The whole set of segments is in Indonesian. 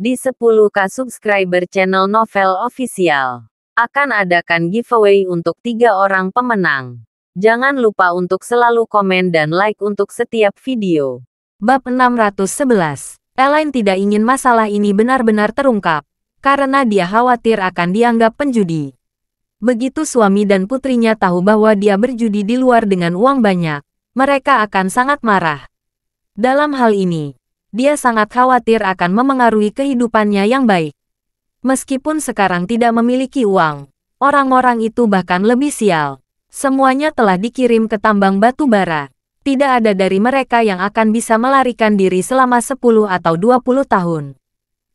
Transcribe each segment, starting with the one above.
Di 10K subscriber channel Novel Official, akan adakan giveaway untuk 3 orang pemenang. Jangan lupa untuk selalu komen dan like untuk setiap video. Bab 611. Elaine tidak ingin masalah ini benar-benar terungkap, karena dia khawatir akan dianggap penjudi. Begitu suami dan putrinya tahu bahwa dia berjudi di luar dengan uang banyak, mereka akan sangat marah. Dalam hal ini, dia sangat khawatir akan memengaruhi kehidupannya yang baik. Meskipun sekarang tidak memiliki uang, orang-orang itu bahkan lebih sial. Semuanya telah dikirim ke tambang batu bara. Tidak ada dari mereka yang akan bisa melarikan diri selama 10 atau 20 tahun.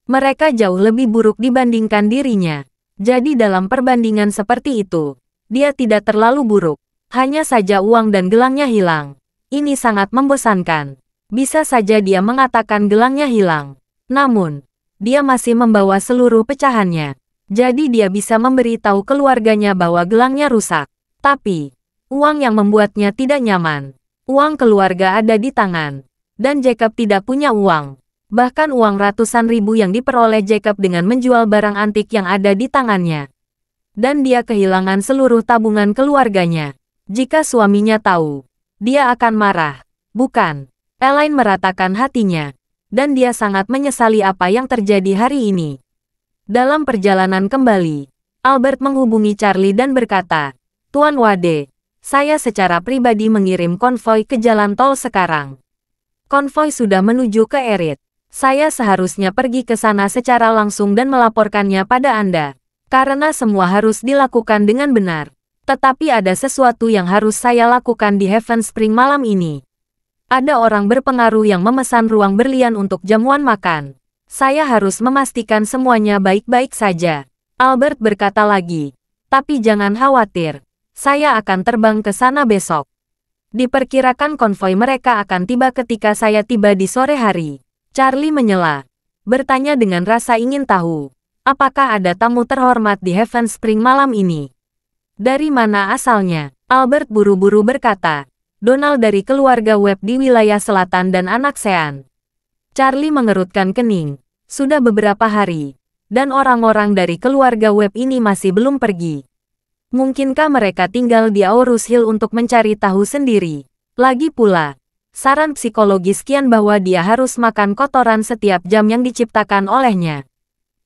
Mereka jauh lebih buruk dibandingkan dirinya. Jadi dalam perbandingan seperti itu, dia tidak terlalu buruk. Hanya saja uang dan gelangnya hilang. Ini sangat membosankan. Bisa saja dia mengatakan gelangnya hilang. Namun, dia masih membawa seluruh pecahannya. Jadi dia bisa memberitahu keluarganya bahwa gelangnya rusak. Tapi, uang yang membuatnya tidak nyaman. Uang keluarga ada di tangan. Dan Jacob tidak punya uang. Bahkan uang ratusan ribu yang diperoleh Jacob dengan menjual barang antik yang ada di tangannya. Dan dia kehilangan seluruh tabungan keluarganya. Jika suaminya tahu, dia akan marah. Bukan. Elaine meratakan hatinya. Dan dia sangat menyesali apa yang terjadi hari ini. Dalam perjalanan kembali, Albert menghubungi Charlie dan berkata, "Tuan Wade, saya secara pribadi mengirim konvoi ke jalan tol sekarang. Konvoi sudah menuju ke Erit. Saya seharusnya pergi ke sana secara langsung dan melaporkannya pada Anda. Karena semua harus dilakukan dengan benar. Tetapi ada sesuatu yang harus saya lakukan di Heaven Spring malam ini. Ada orang berpengaruh yang memesan ruang berlian untuk jamuan makan. Saya harus memastikan semuanya baik-baik saja." Albert berkata lagi, "Tapi jangan khawatir. Saya akan terbang ke sana besok. Diperkirakan konvoi mereka akan tiba ketika saya tiba di sore hari." Charlie menyela, bertanya dengan rasa ingin tahu, apakah ada tamu terhormat di Heaven Spring malam ini? Dari mana asalnya? Albert buru-buru berkata, "Donald dari keluarga Webb di wilayah selatan dan anak Sean." Charlie mengerutkan kening. Sudah beberapa hari, dan orang-orang dari keluarga Webb ini masih belum pergi. Mungkinkah mereka tinggal di Aurus Hill untuk mencari tahu sendiri? Lagi pula, saran psikologis kian bahwa dia harus makan kotoran setiap jam yang diciptakan olehnya.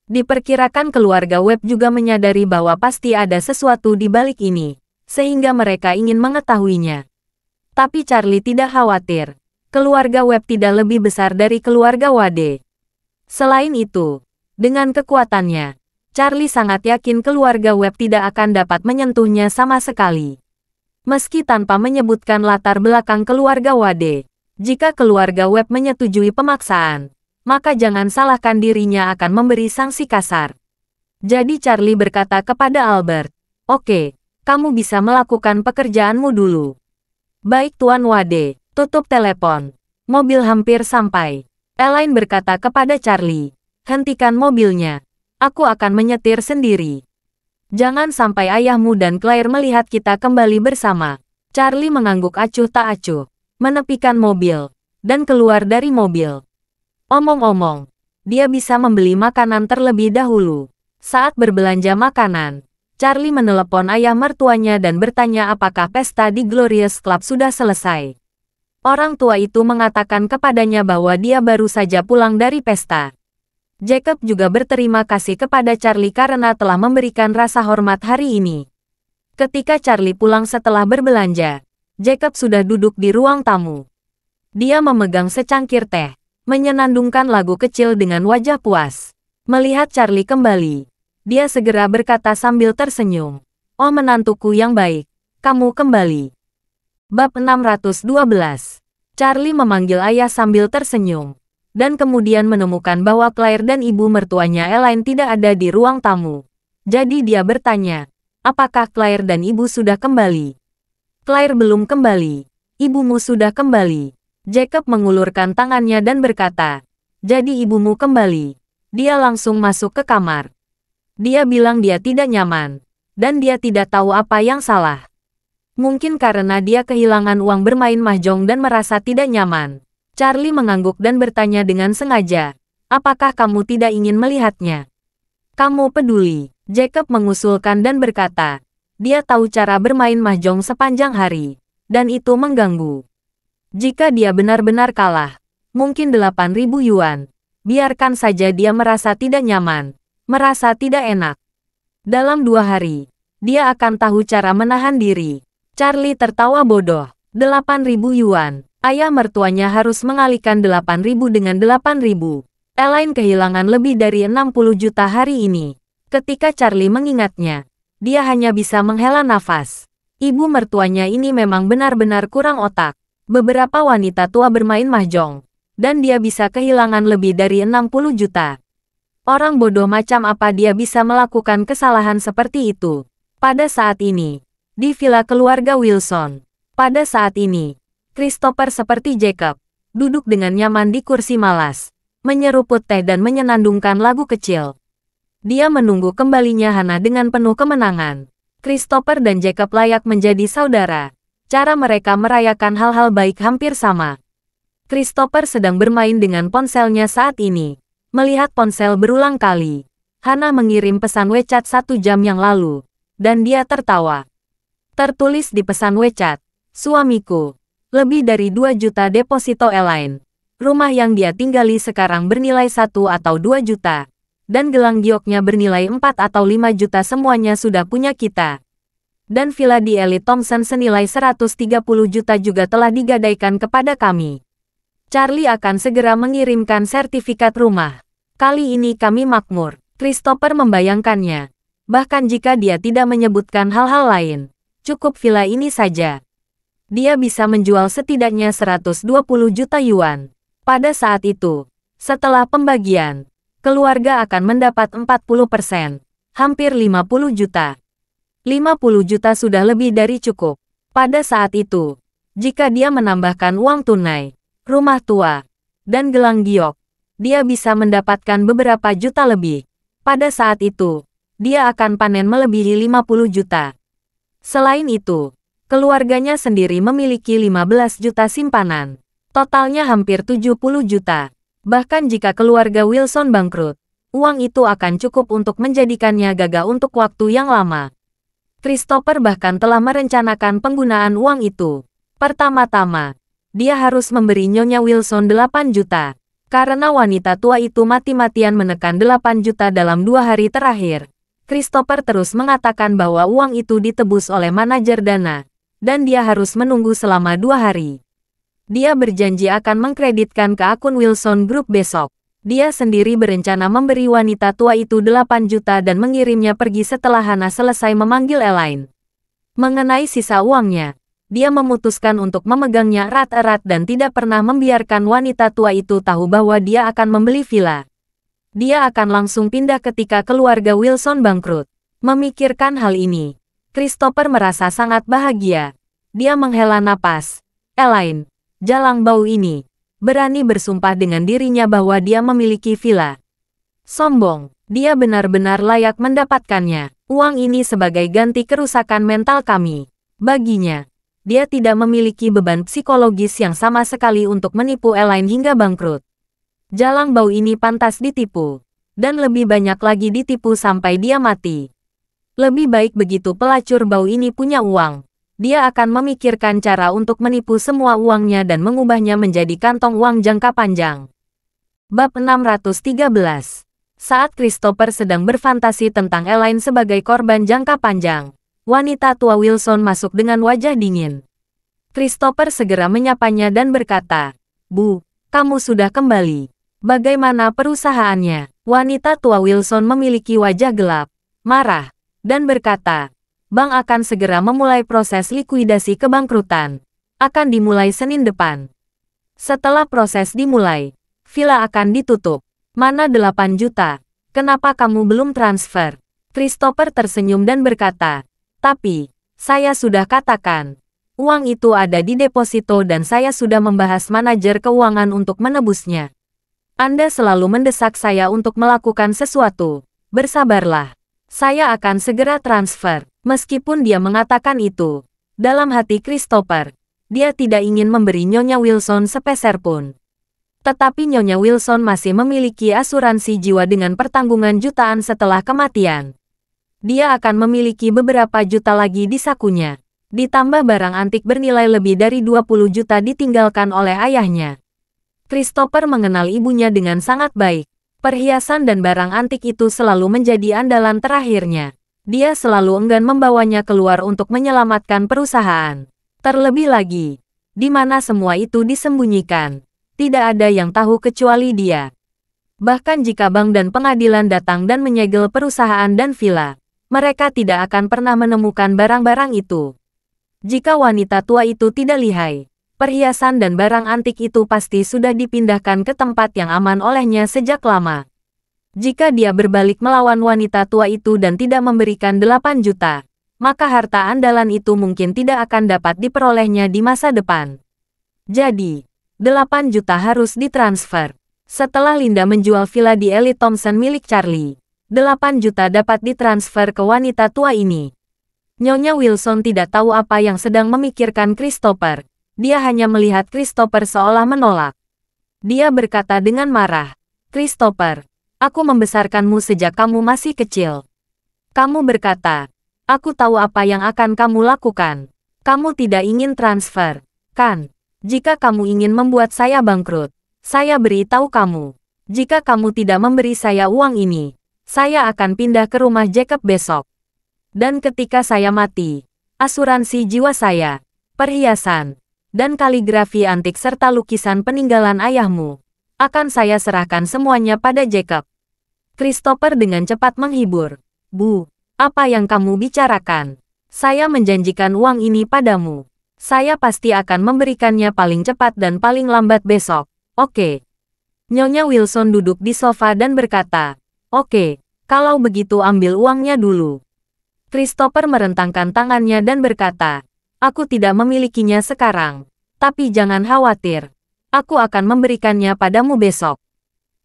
Diperkirakan keluarga Webb juga menyadari bahwa pasti ada sesuatu di balik ini, sehingga mereka ingin mengetahuinya. Tapi Charlie tidak khawatir. Keluarga Webb tidak lebih besar dari keluarga Wade. Selain itu, dengan kekuatannya, Charlie sangat yakin keluarga Webb tidak akan dapat menyentuhnya sama sekali. Meski tanpa menyebutkan latar belakang keluarga Wade, jika keluarga Webb menyetujui pemaksaan, maka jangan salahkan dirinya akan memberi sanksi kasar. Jadi Charlie berkata kepada Albert, "Oke, kamu bisa melakukan pekerjaanmu dulu." "Baik Tuan Wade." Tutup telepon. Mobil hampir sampai. Elaine berkata kepada Charlie, "Hentikan mobilnya. Aku akan menyetir sendiri. Jangan sampai ayahmu dan Claire melihat kita kembali bersama." Charlie mengangguk acuh tak acuh, menepikan mobil, dan keluar dari mobil. Omong-omong, dia bisa membeli makanan terlebih dahulu. Saat berbelanja makanan, Charlie menelepon ayah mertuanya dan bertanya apakah pesta di Glorious Club sudah selesai. Orang tua itu mengatakan kepadanya bahwa dia baru saja pulang dari pesta. Jacob juga berterima kasih kepada Charlie karena telah memberikan rasa hormat hari ini. Ketika Charlie pulang setelah berbelanja, Jacob sudah duduk di ruang tamu. Dia memegang secangkir teh, menyenandungkan lagu kecil dengan wajah puas. Melihat Charlie kembali, dia segera berkata sambil tersenyum, "Oh menantuku yang baik, kamu kembali." Bab 612. Charlie memanggil ayah sambil tersenyum. Dan kemudian menemukan bahwa Claire dan ibu mertuanya Elaine tidak ada di ruang tamu. Jadi dia bertanya, apakah Claire dan ibu sudah kembali? "Claire belum kembali. Ibumu sudah kembali." Jacob mengulurkan tangannya dan berkata, "Jadi ibumu kembali." Dia langsung masuk ke kamar. Dia bilang dia tidak nyaman, dan dia tidak tahu apa yang salah. Mungkin karena dia kehilangan uang bermain mahjong dan merasa tidak nyaman. Charlie mengangguk dan bertanya dengan sengaja, Apakah kamu tidak ingin melihatnya? Kamu peduli? Jacob mengusulkan dan berkata. Dia tahu cara bermain mahjong sepanjang hari, dan itu mengganggu. Jika dia benar-benar kalah, mungkin 8.000 yuan. Biarkan saja dia merasa tidak nyaman, merasa tidak enak. Dalam 2 hari, dia akan tahu cara menahan diri. Charlie tertawa bodoh. 8.000 yuan. Ayah mertuanya harus mengalihkan 8.000 dengan 8.000. Elaine kehilangan lebih dari 60 juta hari ini. Ketika Charlie mengingatnya, dia hanya bisa menghela nafas. Ibu mertuanya ini memang benar-benar kurang otak. Beberapa wanita tua bermain mahjong, dan dia bisa kehilangan lebih dari 60 juta. Orang bodoh macam apa dia bisa melakukan kesalahan seperti itu? Pada saat ini, di villa keluarga Wilson. Pada saat ini, Christopher seperti Jacob, duduk dengan nyaman di kursi malas, menyeruput teh dan menyenandungkan lagu kecil. Dia menunggu kembalinya Hannah dengan penuh kemenangan. Christopher dan Jacob layak menjadi saudara. Cara mereka merayakan hal-hal baik hampir sama. Christopher sedang bermain dengan ponselnya saat ini. Melihat ponsel berulang kali, Hannah mengirim pesan WeChat 1 jam yang lalu, dan dia tertawa. Tertulis di pesan WeChat, "Suamiku, lebih dari 2 juta deposito Elaine. Rumah yang dia tinggali sekarang bernilai 1 atau 2 juta. Dan gelang gioknya bernilai 4 atau 5 juta semuanya sudah punya kita. Dan villa di Elite Thompson senilai 130 juta juga telah digadaikan kepada kami. Charlie akan segera mengirimkan sertifikat rumah. Kali ini kami makmur." Christopher membayangkannya. Bahkan jika dia tidak menyebutkan hal-hal lain, cukup villa ini saja. Dia bisa menjual setidaknya 120 juta yuan. Pada saat itu, setelah pembagian, keluarga akan mendapat 40%, hampir 50 juta. 50 juta sudah lebih dari cukup. Pada saat itu, jika dia menambahkan uang tunai, rumah tua, dan gelang giok, dia bisa mendapatkan beberapa juta lebih. Pada saat itu, dia akan panen melebihi 50 juta. Selain itu, keluarganya sendiri memiliki 15 juta simpanan. Totalnya hampir 70 juta. Bahkan jika keluarga Wilson bangkrut, uang itu akan cukup untuk menjadikannya gagah untuk waktu yang lama. Christopher bahkan telah merencanakan penggunaan uang itu. Pertama-tama, dia harus memberi Nyonya Wilson 8 juta. Karena wanita tua itu mati-matian menekan 8 juta dalam 2 hari terakhir. Christopher terus mengatakan bahwa uang itu ditebus oleh manajer dana, dan dia harus menunggu selama 2 hari. Dia berjanji akan mengkreditkan ke akun Wilson Group besok. Dia sendiri berencana memberi wanita tua itu 8 juta dan mengirimnya pergi setelah Hannah selesai memanggil Elaine. Mengenai sisa uangnya, dia memutuskan untuk memegangnya erat-erat dan tidak pernah membiarkan wanita tua itu tahu bahwa dia akan membeli villa. Dia akan langsung pindah ketika keluarga Wilson bangkrut. Memikirkan hal ini, Christopher merasa sangat bahagia. Dia menghela napas. Elaine, jalang bau ini, berani bersumpah dengan dirinya bahwa dia memiliki villa. Sombong, dia benar-benar layak mendapatkannya. Uang ini sebagai ganti kerusakan mental kami. Baginya, dia tidak memiliki beban psikologis yang sama sekali untuk menipu Elaine hingga bangkrut. Jalang bau ini pantas ditipu, dan lebih banyak lagi ditipu sampai dia mati. Lebih baik begitu pelacur bau ini punya uang. Dia akan memikirkan cara untuk menipu semua uangnya dan mengubahnya menjadi kantong uang jangka panjang. Bab 613. Saat Christopher sedang berfantasi tentang Elaine sebagai korban jangka panjang, wanita tua Wilson masuk dengan wajah dingin. Christopher segera menyapanya dan berkata, "Bu, kamu sudah kembali. Bagaimana perusahaannya?" Wanita tua Wilson memiliki wajah gelap, marah, dan berkata, "Bank akan segera memulai proses likuidasi kebangkrutan. Akan dimulai Senin depan. Setelah proses dimulai, villa akan ditutup. Mana 8 juta? Kenapa kamu belum transfer?" Christopher tersenyum dan berkata, "Tapi, saya sudah katakan, uang itu ada di deposito dan saya sudah membahas manajer keuangan untuk menebusnya. Anda selalu mendesak saya untuk melakukan sesuatu. Bersabarlah. Saya akan segera transfer." Meskipun dia mengatakan itu, dalam hati Christopher, dia tidak ingin memberi Nyonya Wilson sepeser pun. Tetapi Nyonya Wilson masih memiliki asuransi jiwa dengan pertanggungan jutaan setelah kematian. Dia akan memiliki beberapa juta lagi di sakunya. Ditambah barang antik bernilai lebih dari 20 juta ditinggalkan oleh ayahnya. Christopher mengenal ibunya dengan sangat baik. Perhiasan dan barang antik itu selalu menjadi andalan terakhirnya. Dia selalu enggan membawanya keluar untuk menyelamatkan perusahaan. Terlebih lagi, di mana semua itu disembunyikan. Tidak ada yang tahu kecuali dia. Bahkan jika bank dan pengadilan datang dan menyegel perusahaan dan villa, mereka tidak akan pernah menemukan barang-barang itu. Jika wanita tua itu tidak lihai, perhiasan dan barang antik itu pasti sudah dipindahkan ke tempat yang aman olehnya sejak lama. Jika dia berbalik melawan wanita tua itu dan tidak memberikan 8 juta, maka harta andalan itu mungkin tidak akan dapat diperolehnya di masa depan. Jadi, 8 juta harus ditransfer. Setelah Linda menjual villa di Ellie Thompson milik Charlie, 8 juta dapat ditransfer ke wanita tua ini. Nyonya Wilson tidak tahu apa yang sedang memikirkan Christopher. Dia hanya melihat Christopher seolah menolak. Dia berkata dengan marah, "Christopher, aku membesarkanmu sejak kamu masih kecil. Kamu berkata, aku tahu apa yang akan kamu lakukan. Kamu tidak ingin transfer, kan? Jika kamu ingin membuat saya bangkrut, saya beritahu kamu. Jika kamu tidak memberi saya uang ini, saya akan pindah ke rumah Jacob besok. Dan ketika saya mati, asuransi jiwa saya, perhiasan, dan kaligrafi antik serta lukisan peninggalan ayahmu, akan saya serahkan semuanya pada Jacob." Christopher dengan cepat menghibur. "Bu, apa yang kamu bicarakan? Saya menjanjikan uang ini padamu. Saya pasti akan memberikannya paling cepat dan paling lambat besok, oke?" Nyonya Wilson duduk di sofa dan berkata, "Oke, kalau begitu ambil uangnya dulu." Christopher merentangkan tangannya dan berkata, "Aku tidak memilikinya sekarang. Tapi jangan khawatir. Aku akan memberikannya padamu besok."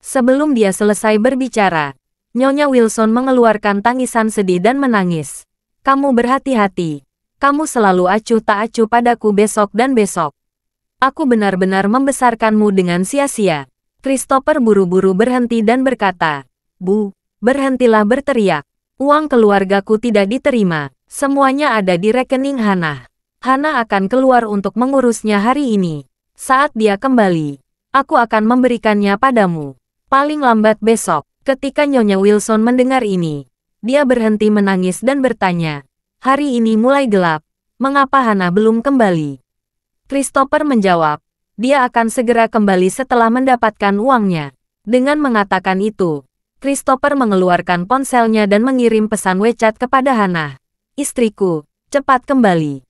Sebelum dia selesai berbicara, Nyonya Wilson mengeluarkan tangisan sedih dan menangis. "Kamu berhati-hati. Kamu selalu acuh tak acuh padaku besok dan besok. Aku benar-benar membesarkanmu dengan sia-sia." Christopher buru-buru berhenti dan berkata, "Bu, berhentilah berteriak. Uang keluargaku tidak diterima. Semuanya ada di rekening Hannah. Hannah akan keluar untuk mengurusnya hari ini. Saat dia kembali, aku akan memberikannya padamu. Paling lambat besok." Ketika Nyonya Wilson mendengar ini, dia berhenti menangis dan bertanya, "Hari ini mulai gelap. Mengapa Hannah belum kembali?" Christopher menjawab, dia akan segera kembali setelah mendapatkan uangnya. Dengan mengatakan itu, Christopher mengeluarkan ponselnya dan mengirim pesan WeChat kepada Hannah. "Istriku, cepat kembali."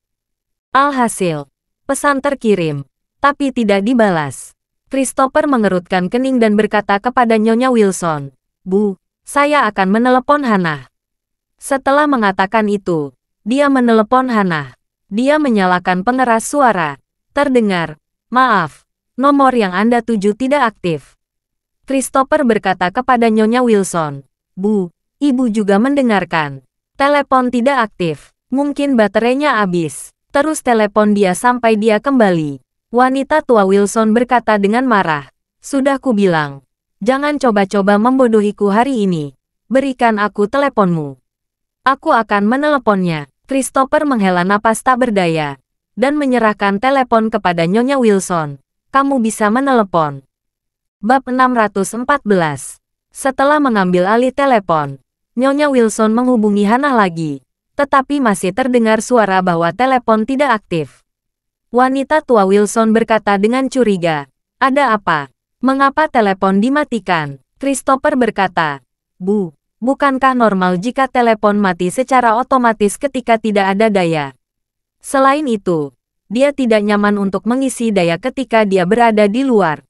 Alhasil, pesan terkirim, tapi tidak dibalas. Christopher mengerutkan kening dan berkata kepada Nyonya Wilson, "Bu, saya akan menelepon Hannah." Setelah mengatakan itu, dia menelepon Hannah. Dia menyalakan pengeras suara. Terdengar, "Maaf, nomor yang Anda tuju tidak aktif." Christopher berkata kepada Nyonya Wilson, "Bu, ibu juga mendengarkan. Telepon tidak aktif. Mungkin baterainya habis." Terus telepon dia sampai dia kembali. Wanita tua Wilson berkata dengan marah, "Sudah kubilang, jangan coba-coba membodohiku hari ini. Berikan aku teleponmu. Aku akan meneleponnya." Christopher menghela napas tak berdaya, dan menyerahkan telepon kepada Nyonya Wilson. "Kamu bisa menelepon." Bab 614. Setelah mengambil alih telepon, Nyonya Wilson menghubungi Hannah lagi, tetapi masih terdengar suara bahwa telepon tidak aktif. Wanita tua Wilson berkata dengan curiga, "Ada apa? Mengapa telepon dimatikan?" Christopher berkata, "Bu, bukankah normal jika telepon mati secara otomatis ketika tidak ada daya? Selain itu, dia tidak nyaman untuk mengisi daya ketika dia berada di luar."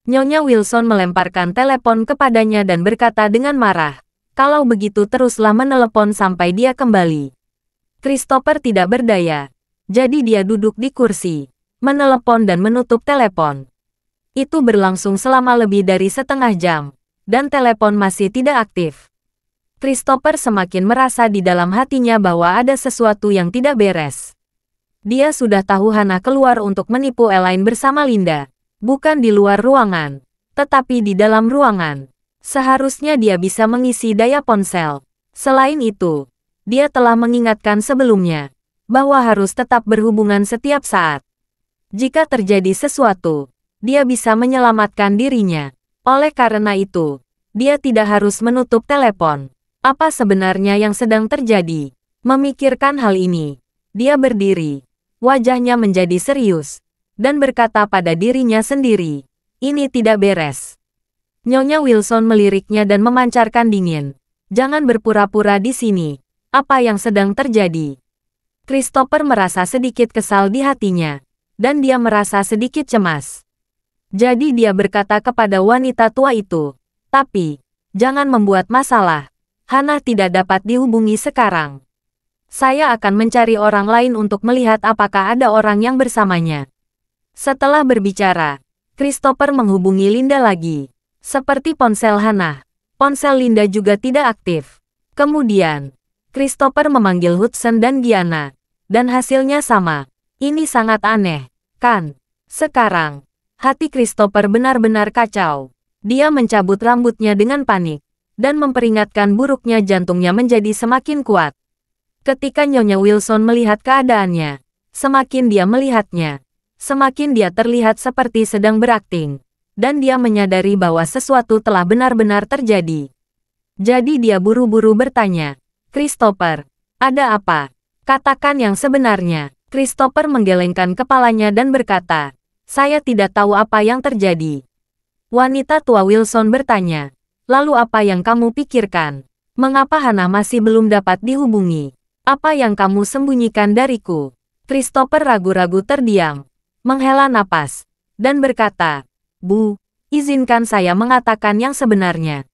Nyonya Wilson melemparkan telepon kepadanya dan berkata dengan marah, "Kalau begitu teruslah menelepon sampai dia kembali." Christopher tidak berdaya, jadi dia duduk di kursi, menelepon dan menutup telepon. Itu berlangsung selama lebih dari setengah jam, dan telepon masih tidak aktif. Christopher semakin merasa di dalam hatinya bahwa ada sesuatu yang tidak beres. Dia sudah tahu Hannah keluar untuk menipu Elaine bersama Linda. Bukan di luar ruangan, tetapi di dalam ruangan. Seharusnya dia bisa mengisi daya ponsel. Selain itu, dia telah mengingatkan sebelumnya bahwa harus tetap berhubungan setiap saat. Jika terjadi sesuatu, dia bisa menyelamatkan dirinya. Oleh karena itu, dia tidak harus menutup telepon. Apa sebenarnya yang sedang terjadi? Memikirkan hal ini, dia berdiri. Wajahnya menjadi serius dan berkata pada dirinya sendiri, ini tidak beres. Nyonya Wilson meliriknya dan memancarkan dingin. Jangan berpura-pura di sini. Apa yang sedang terjadi? Christopher merasa sedikit kesal di hatinya, dan dia merasa sedikit cemas. Jadi dia berkata kepada wanita tua itu, tapi, jangan membuat masalah. Hana tidak dapat dihubungi sekarang. Saya akan mencari orang lain untuk melihat apakah ada orang yang bersamanya. Setelah berbicara, Christopher menghubungi Linda lagi. Seperti ponsel Hana, ponsel Linda juga tidak aktif. Kemudian, Christopher memanggil Hudson dan Gianna, dan hasilnya sama. Ini sangat aneh, kan? Sekarang, hati Christopher benar-benar kacau. Dia mencabut rambutnya dengan panik, dan memperingatkan buruknya jantungnya menjadi semakin kuat. Ketika Nyonya Wilson melihat keadaannya, semakin dia melihatnya, semakin dia terlihat seperti sedang berakting. Dan dia menyadari bahwa sesuatu telah benar-benar terjadi. Jadi dia buru-buru bertanya, Christopher, ada apa? Katakan yang sebenarnya. Christopher menggelengkan kepalanya dan berkata, saya tidak tahu apa yang terjadi. Wanita tua Wilson bertanya, lalu apa yang kamu pikirkan? Mengapa Hana masih belum dapat dihubungi? Apa yang kamu sembunyikan dariku? Christopher ragu-ragu terdiam, menghela napas, dan berkata, Bu, izinkan saya mengatakan yang sebenarnya.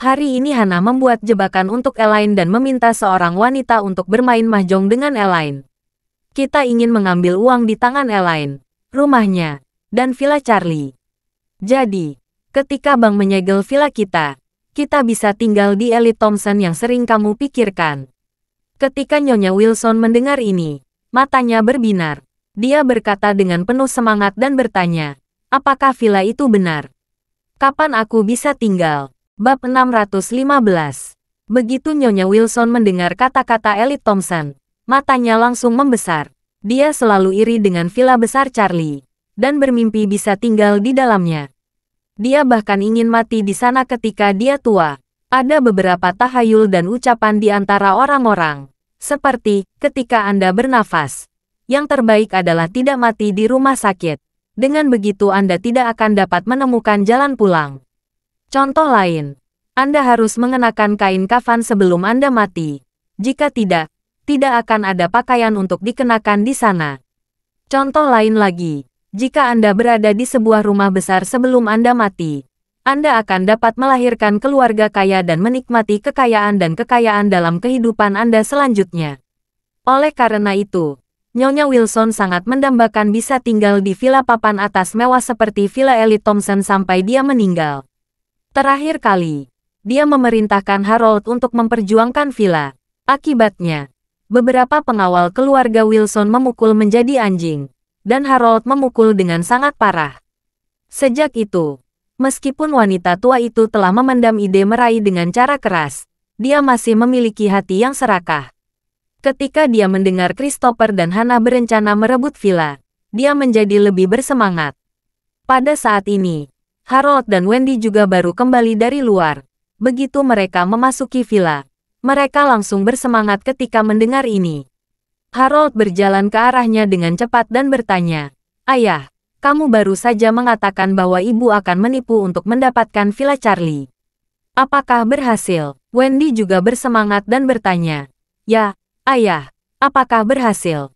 Hari ini Hana membuat jebakan untuk Elaine dan meminta seorang wanita untuk bermain mahjong dengan Elaine. Kita ingin mengambil uang di tangan Elaine, rumahnya, dan villa Charlie. Jadi, ketika Bang menyegel villa kita bisa tinggal di Ellie Thompson yang sering kamu pikirkan. Ketika Nyonya Wilson mendengar ini, matanya berbinar. Dia berkata dengan penuh semangat dan bertanya, apakah villa itu benar? Kapan aku bisa tinggal? Bab 615. Begitu Nyonya Wilson mendengar kata-kata Ellie Thompson, matanya langsung membesar. Dia selalu iri dengan villa besar Charlie, dan bermimpi bisa tinggal di dalamnya. Dia bahkan ingin mati di sana ketika dia tua. Ada beberapa tahayul dan ucapan di antara orang-orang, seperti, ketika Anda bernafas, yang terbaik adalah tidak mati di rumah sakit. Dengan begitu Anda tidak akan dapat menemukan jalan pulang. Contoh lain, Anda harus mengenakan kain kafan sebelum Anda mati. Jika tidak akan ada pakaian untuk dikenakan di sana. Contoh lain lagi, jika Anda berada di sebuah rumah besar sebelum Anda mati, Anda akan dapat melahirkan keluarga kaya dan menikmati kekayaan dalam kehidupan Anda selanjutnya. Oleh karena itu, Nyonya Wilson sangat mendambakan bisa tinggal di villa papan atas mewah seperti villa Ellie Thompson sampai dia meninggal. Terakhir kali, dia memerintahkan Harold untuk memperjuangkan villa. Akibatnya, beberapa pengawal keluarga Wilson memukul menjadi anjing, dan Harold memukul dengan sangat parah. Sejak itu, meskipun wanita tua itu telah memendam ide meraih dengan cara keras, dia masih memiliki hati yang serakah. Ketika dia mendengar Christopher dan Hana berencana merebut villa, dia menjadi lebih bersemangat. Pada saat ini, Harold dan Wendy juga baru kembali dari luar. Begitu mereka memasuki villa, mereka langsung bersemangat ketika mendengar ini. Harold berjalan ke arahnya dengan cepat dan bertanya, Ayah, kamu baru saja mengatakan bahwa ibu akan menipu untuk mendapatkan villa Charlie. Apakah berhasil? Wendy juga bersemangat dan bertanya, Ya, Ayah, apakah berhasil?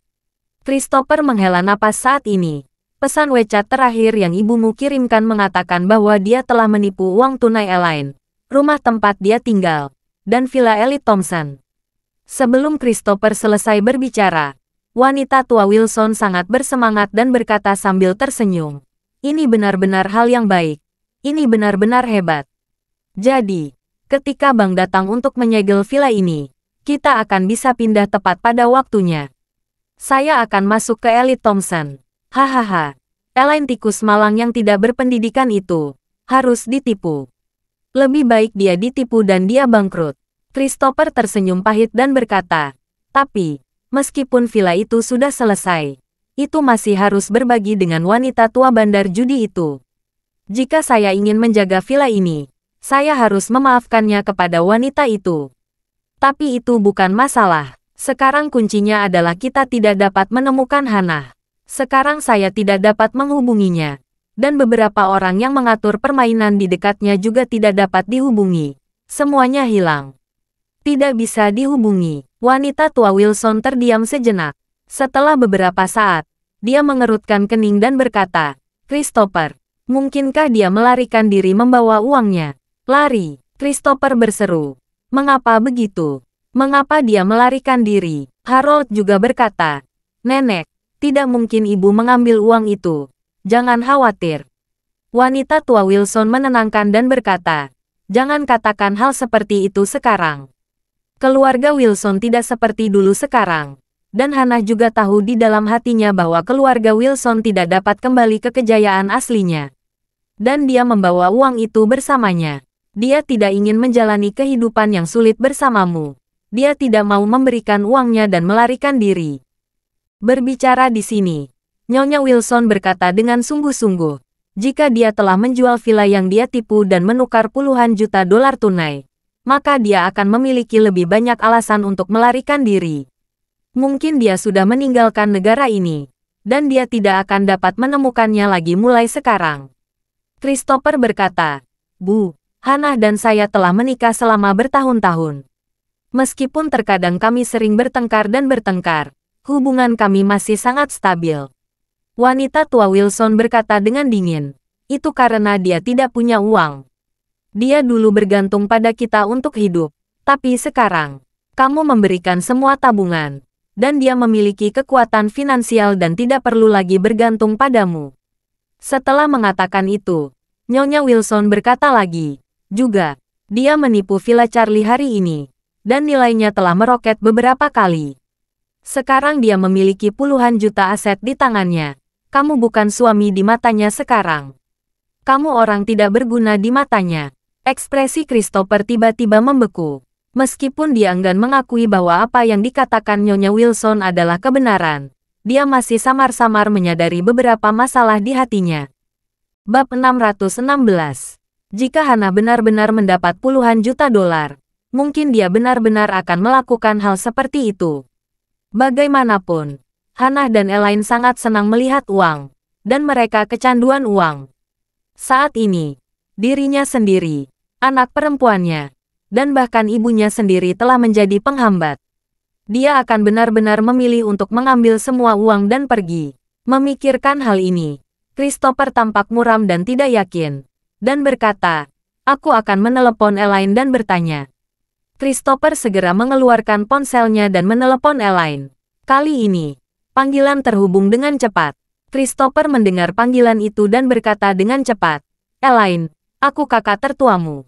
Christopher menghela napas saat ini. Pesan WeChat terakhir yang ibumu kirimkan mengatakan bahwa dia telah menipu uang tunai Elaine, rumah tempat dia tinggal, dan villa Ellie Thompson. Sebelum Christopher selesai berbicara, wanita tua Wilson sangat bersemangat dan berkata sambil tersenyum, ini benar-benar hal yang baik. Ini benar-benar hebat. Jadi, ketika Bang datang untuk menyegel villa ini, kita akan bisa pindah tepat pada waktunya. Saya akan masuk ke Ellie Thompson. Hahaha. Elaine tikus malang yang tidak berpendidikan itu harus ditipu. Lebih baik dia ditipu dan dia bangkrut. Christopher tersenyum pahit dan berkata, tapi, meskipun villa itu sudah selesai, itu masih harus berbagi dengan wanita tua bandar judi itu. Jika saya ingin menjaga villa ini, saya harus memaafkannya kepada wanita itu. Tapi itu bukan masalah. Sekarang kuncinya adalah kita tidak dapat menemukan Hannah. Sekarang saya tidak dapat menghubunginya. Dan beberapa orang yang mengatur permainan di dekatnya juga tidak dapat dihubungi. Semuanya hilang. Tidak bisa dihubungi. Wanita tua Wilson terdiam sejenak. Setelah beberapa saat, dia mengerutkan kening dan berkata, Christopher, mungkinkah dia melarikan diri membawa uangnya? Lari, Christopher berseru. Mengapa begitu? Mengapa dia melarikan diri? Harold juga berkata, Nenek, tidak mungkin ibu mengambil uang itu. Jangan khawatir. Wanita tua Wilson menenangkan dan berkata, jangan katakan hal seperti itu sekarang. Keluarga Wilson tidak seperti dulu sekarang. Dan Hannah juga tahu di dalam hatinya bahwa keluarga Wilson tidak dapat kembali ke kejayaan aslinya. Dan dia membawa uang itu bersamanya. Dia tidak ingin menjalani kehidupan yang sulit bersamamu. Dia tidak mau memberikan uangnya dan melarikan diri. Berbicara di sini, Nyonya Wilson berkata dengan sungguh-sungguh, jika dia telah menjual villa yang dia tipu dan menukar puluhan juta dolar tunai, maka dia akan memiliki lebih banyak alasan untuk melarikan diri. Mungkin dia sudah meninggalkan negara ini, dan dia tidak akan dapat menemukannya lagi mulai sekarang. Christopher berkata, Bu, Hannah dan saya telah menikah selama bertahun-tahun. Meskipun terkadang kami sering bertengkar dan bertengkar, hubungan kami masih sangat stabil. Wanita tua Wilson berkata dengan dingin, itu karena dia tidak punya uang. Dia dulu bergantung pada kita untuk hidup, tapi sekarang, kamu memberikan semua tabungan, dan dia memiliki kekuatan finansial dan tidak perlu lagi bergantung padamu. Setelah mengatakan itu, Nyonya Wilson berkata lagi, juga, dia menipu Villa Charlie hari ini, dan nilainya telah meroket beberapa kali. Sekarang dia memiliki puluhan juta aset di tangannya. Kamu bukan suami di matanya sekarang. Kamu orang tidak berguna di matanya. Ekspresi Christopher tiba-tiba membeku. Meskipun dia enggan mengakui bahwa apa yang dikatakan Nyonya Wilson adalah kebenaran, dia masih samar-samar menyadari beberapa masalah di hatinya. Bab 616. Jika Hannah benar-benar mendapat puluhan juta dolar, mungkin dia benar-benar akan melakukan hal seperti itu. Bagaimanapun, Hannah dan Elaine sangat senang melihat uang, dan mereka kecanduan uang. Saat ini, dirinya sendiri, anak perempuannya, dan bahkan ibunya sendiri telah menjadi penghambat. Dia akan benar-benar memilih untuk mengambil semua uang dan pergi. Memikirkan hal ini, Christopher tampak muram dan tidak yakin, dan berkata, aku akan menelepon Elaine dan bertanya. Christopher segera mengeluarkan ponselnya dan menelepon Elaine. Kali ini, panggilan terhubung dengan cepat. Christopher mendengar panggilan itu dan berkata dengan cepat, Elaine, aku kakak tertuamu.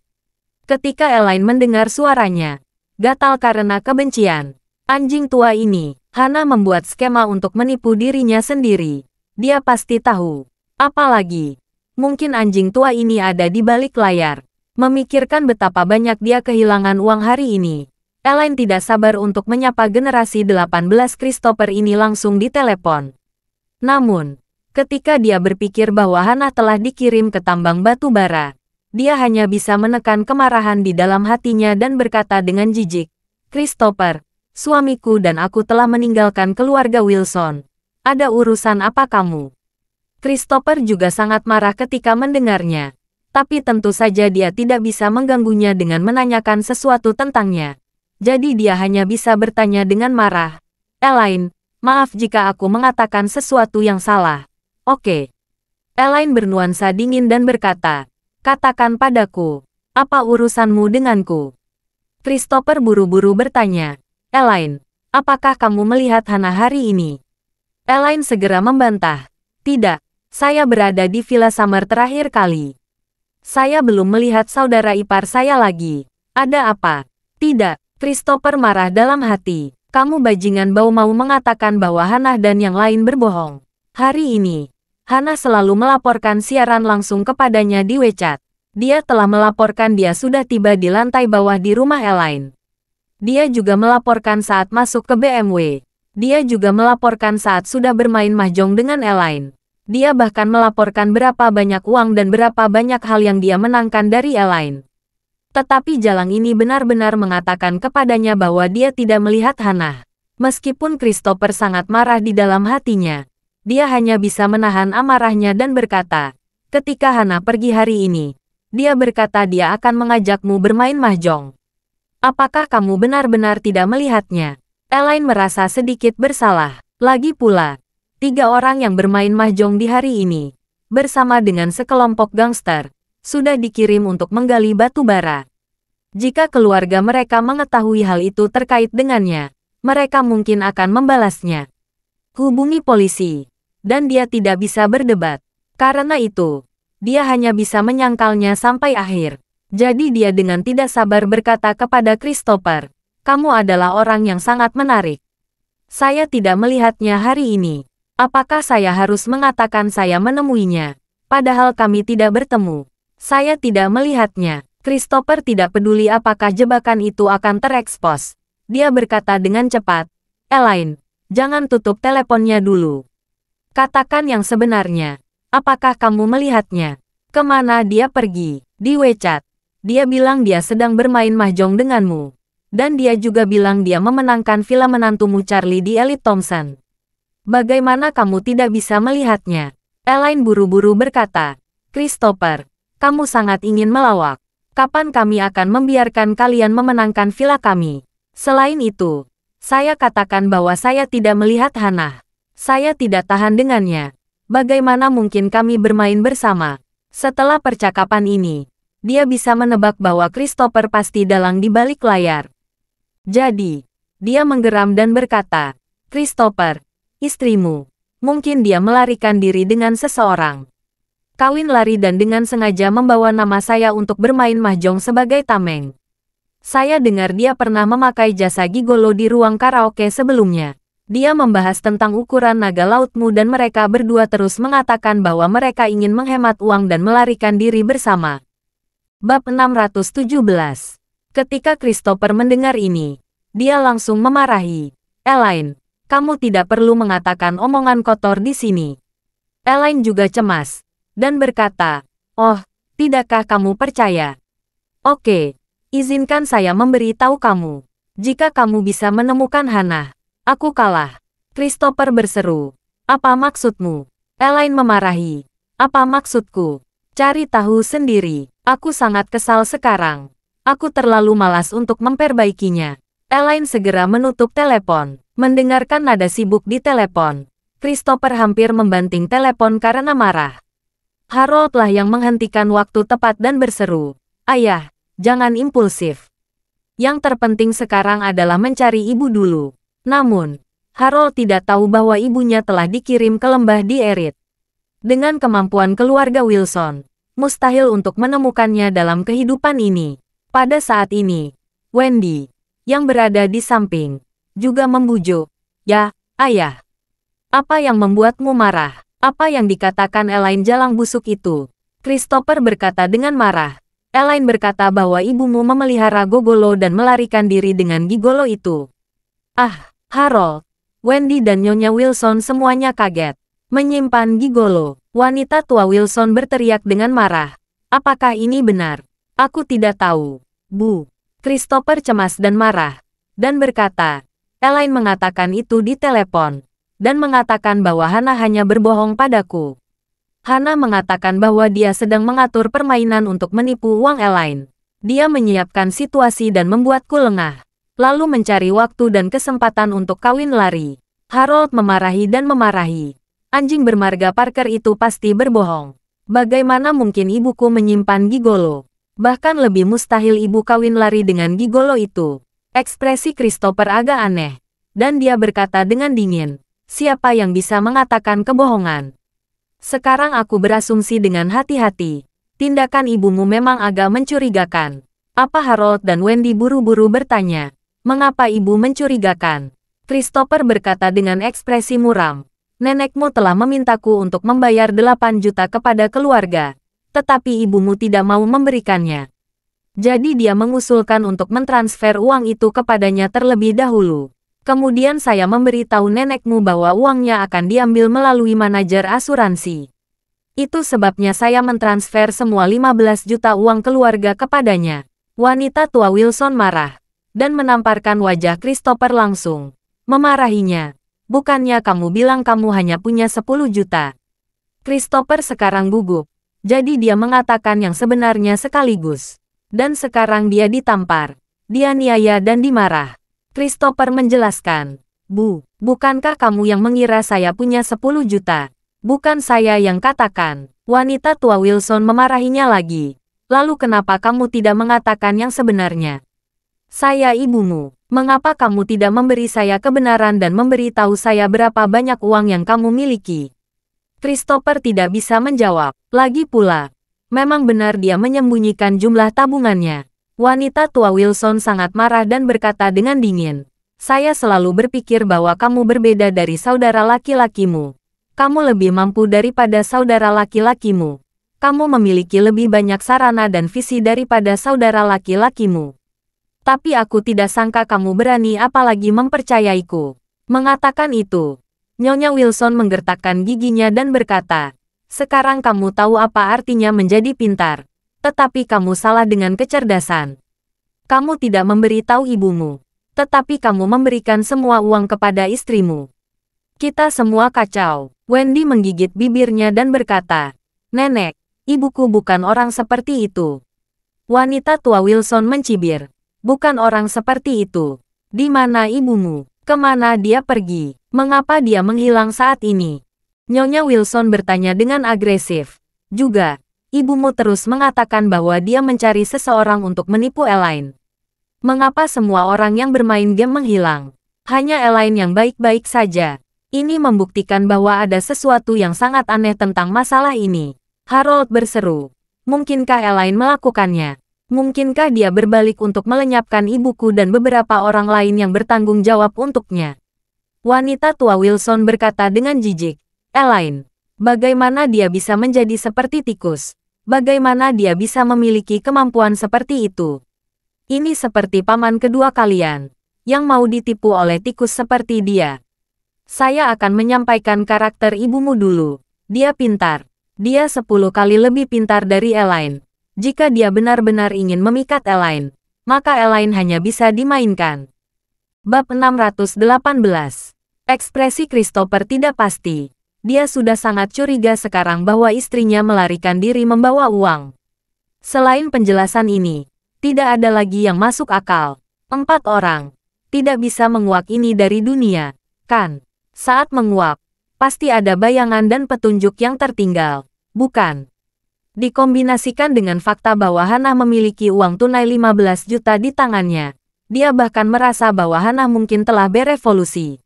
Ketika Elaine mendengar suaranya, gatal karena kebencian. Anjing tua ini, Hannah membuat skema untuk menipu dirinya sendiri. Dia pasti tahu. Apalagi, mungkin anjing tua ini ada di balik layar. Memikirkan betapa banyak dia kehilangan uang hari ini, Elaine tidak sabar untuk menyapa generasi 18 Christopher ini langsung di telepon. Namun, ketika dia berpikir bahwa Hannah telah dikirim ke tambang batu bara, dia hanya bisa menekan kemarahan di dalam hatinya dan berkata dengan jijik, Christopher, suamiku dan aku telah meninggalkan keluarga Wilson. Ada urusan apa kamu? Christopher juga sangat marah ketika mendengarnya. Tapi tentu saja dia tidak bisa mengganggunya dengan menanyakan sesuatu tentangnya. Jadi dia hanya bisa bertanya dengan marah. Elaine, maaf jika aku mengatakan sesuatu yang salah. Oke. Elaine bernuansa dingin dan berkata, katakan padaku, apa urusanmu denganku? Christopher buru-buru bertanya, Elaine, apakah kamu melihat Hannah hari ini? Elaine segera membantah, tidak, saya berada di Villa Summer terakhir kali. Saya belum melihat saudara ipar saya lagi. Ada apa? Tidak, Christopher marah dalam hati. Kamu bajingan bau mau mengatakan bahwa Hannah dan yang lain berbohong. Hari ini, Hana selalu melaporkan siaran langsung kepadanya di WeChat. Dia telah melaporkan dia sudah tiba di lantai bawah di rumah Elaine. Dia juga melaporkan saat masuk ke BMW. Dia juga melaporkan saat sudah bermain mahjong dengan Elaine. Dia bahkan melaporkan berapa banyak uang dan berapa banyak hal yang dia menangkan dari Elaine. Tetapi Jalang ini benar-benar mengatakan kepadanya bahwa dia tidak melihat Hana. Meskipun Christopher sangat marah di dalam hatinya, dia hanya bisa menahan amarahnya dan berkata, ketika Hana pergi hari ini, dia berkata dia akan mengajakmu bermain mahjong. Apakah kamu benar-benar tidak melihatnya? Elaine merasa sedikit bersalah. Lagi pula, 3 orang yang bermain mahjong di hari ini, bersama dengan sekelompok gangster, sudah dikirim untuk menggali batu bara. Jika keluarga mereka mengetahui hal itu terkait dengannya, mereka mungkin akan membalasnya. Hubungi polisi, dan dia tidak bisa berdebat. Karena itu, dia hanya bisa menyangkalnya sampai akhir. Jadi dia dengan tidak sabar berkata kepada Christopher, kamu adalah orang yang sangat menarik. Saya tidak melihatnya hari ini. Apakah saya harus mengatakan saya menemuinya? Padahal kami tidak bertemu. Saya tidak melihatnya. Christopher tidak peduli apakah jebakan itu akan terekspos. Dia berkata dengan cepat, Elaine, jangan tutup teleponnya dulu. Katakan yang sebenarnya. Apakah kamu melihatnya? Kemana dia pergi? Di WeChat. Dia bilang dia sedang bermain mahjong denganmu. Dan dia juga bilang dia memenangkan villa menantumu Charlie di Elite Thompson. Bagaimana kamu tidak bisa melihatnya? Elaine buru-buru berkata, Christopher, kamu sangat ingin melawak. Kapan kami akan membiarkan kalian memenangkan villa kami? Selain itu, saya katakan bahwa saya tidak melihat Hana. Saya tidak tahan dengannya. Bagaimana mungkin kami bermain bersama? Setelah percakapan ini, dia bisa menebak bahwa Christopher pasti dalang di balik layar. Jadi, dia menggeram dan berkata, Christopher, istrimu, mungkin dia melarikan diri dengan seseorang. Kawin lari dan dengan sengaja membawa nama saya untuk bermain mahjong sebagai tameng. Saya dengar dia pernah memakai jasa gigolo di ruang karaoke sebelumnya. Dia membahas tentang ukuran naga lautmu dan mereka berdua terus mengatakan bahwa mereka ingin menghemat uang dan melarikan diri bersama. Bab 617. Ketika Christopher mendengar ini, dia langsung memarahi. Elaine, kamu tidak perlu mengatakan omongan kotor di sini. Elaine juga cemas, dan berkata, oh, tidakkah kamu percaya? Oke, izinkan saya memberi tahu kamu. Jika kamu bisa menemukan Hana, aku kalah. Christopher berseru. Apa maksudmu? Elaine memarahi. Apa maksudku? Cari tahu sendiri. Aku sangat kesal sekarang. Aku terlalu malas untuk memperbaikinya. Elaine segera menutup telepon. Mendengarkan nada sibuk di telepon, Christopher hampir membanting telepon karena marah. Harold lah yang menghentikan waktu tepat dan berseru, Ayah, jangan impulsif. Yang terpenting sekarang adalah mencari ibu dulu. Namun, Harold tidak tahu bahwa ibunya telah dikirim ke lembah di Erit. Dengan kemampuan keluarga Wilson, mustahil untuk menemukannya dalam kehidupan ini. Pada saat ini, Wendy, yang berada di samping, juga membujuk, ya, Ayah. Apa yang membuatmu marah? Apa yang dikatakan Elaine jalang busuk itu? Christopher berkata dengan marah. Elaine berkata bahwa ibumu memelihara gogolo dan melarikan diri dengan gigolo itu. Ah, Harold, Wendy dan Nyonya Wilson semuanya kaget. Menyimpan gigolo. Wanita tua Wilson berteriak dengan marah. Apakah ini benar? Aku tidak tahu, Bu. Christopher cemas dan marah, dan berkata, Elaine mengatakan itu di telepon, dan mengatakan bahwa Hana hanya berbohong padaku. Hana mengatakan bahwa dia sedang mengatur permainan untuk menipu uang Elaine. Dia menyiapkan situasi dan membuatku lengah, lalu mencari waktu dan kesempatan untuk kawin lari. Harold memarahi dan memarahi. Anjing bermarga Parker itu pasti berbohong. Bagaimana mungkin ibuku menyimpan gigolo? Bahkan lebih mustahil ibu kawin lari dengan gigolo itu. Ekspresi Christopher agak aneh, dan dia berkata dengan dingin, siapa yang bisa mengatakan kebohongan? Sekarang aku berasumsi dengan hati-hati. Tindakan ibumu memang agak mencurigakan. Apa Harold dan Wendy buru-buru bertanya, mengapa ibu mencurigakan? Christopher berkata dengan ekspresi muram, Nenekmu telah memintaku untuk membayar 8 juta kepada keluarga, tetapi ibumu tidak mau memberikannya. Jadi dia mengusulkan untuk mentransfer uang itu kepadanya terlebih dahulu. Kemudian saya memberitahu nenekmu bahwa uangnya akan diambil melalui manajer asuransi. Itu sebabnya saya mentransfer semua 15 juta uang keluarga kepadanya. Wanita tua Wilson marah dan menamparkan wajah Christopher langsung. Memarahinya. Bukannya kamu bilang kamu hanya punya 10 juta. Christopher sekarang gugup. Jadi dia mengatakan yang sebenarnya sekaligus. Dan sekarang dia ditampar, dianiaya dan dimarah. Christopher menjelaskan, bukankah kamu yang mengira saya punya 10 juta? Bukan saya yang katakan. Wanita tua Wilson memarahinya lagi. Lalu kenapa kamu tidak mengatakan yang sebenarnya? Saya ibumu. Mengapa kamu tidak memberi saya kebenaran dan memberitahu saya berapa banyak uang yang kamu miliki? Christopher tidak bisa menjawab. Lagi pula, memang benar dia menyembunyikan jumlah tabungannya. Wanita tua Wilson sangat marah dan berkata dengan dingin, "Saya selalu berpikir bahwa kamu berbeda dari saudara laki-lakimu. Kamu lebih mampu daripada saudara laki-lakimu. Kamu memiliki lebih banyak sarana dan visi daripada saudara laki-lakimu. Tapi aku tidak sangka kamu berani apalagi mempercayaiku." Mengatakan itu, Nyonya Wilson menggertakkan giginya dan berkata, "Sekarang kamu tahu apa artinya menjadi pintar. Tetapi kamu salah dengan kecerdasan. Kamu tidak memberitahu ibumu, tetapi kamu memberikan semua uang kepada istrimu. Kita semua kacau." Wendy menggigit bibirnya dan berkata, "Nenek, ibuku bukan orang seperti itu." Wanita tua Wilson mencibir, "Bukan orang seperti itu. Di mana ibumu? Kemana dia pergi? Mengapa dia menghilang saat ini?" Nyonya Wilson bertanya dengan agresif. "Juga, ibumu terus mengatakan bahwa dia mencari seseorang untuk menipu Elaine. Mengapa semua orang yang bermain game menghilang? Hanya Elaine yang baik-baik saja. Ini membuktikan bahwa ada sesuatu yang sangat aneh tentang masalah ini." Harold berseru, "Mungkinkah Elaine melakukannya? Mungkinkah dia berbalik untuk melenyapkan ibuku dan beberapa orang lain yang bertanggung jawab untuknya?" Wanita tua Wilson berkata dengan jijik, "Elaine, bagaimana dia bisa menjadi seperti tikus? Bagaimana dia bisa memiliki kemampuan seperti itu? Ini seperti paman kedua kalian, yang mau ditipu oleh tikus seperti dia. Saya akan menyampaikan karakter ibumu dulu. Dia pintar. Dia 10 kali lebih pintar dari Elaine. Jika dia benar-benar ingin memikat Elaine, maka Elaine hanya bisa dimainkan." Bab 618. Ekspresi Christopher tidak pasti. Dia sudah sangat curiga sekarang bahwa istrinya melarikan diri membawa uang. Selain penjelasan ini, tidak ada lagi yang masuk akal. 4 orang tidak bisa menguak ini dari dunia, kan? Saat menguak, pasti ada bayangan dan petunjuk yang tertinggal, bukan? Dikombinasikan dengan fakta bahwa Hannah memiliki uang tunai 15 juta di tangannya. Dia bahkan merasa bahwa Hannah mungkin telah berevolusi.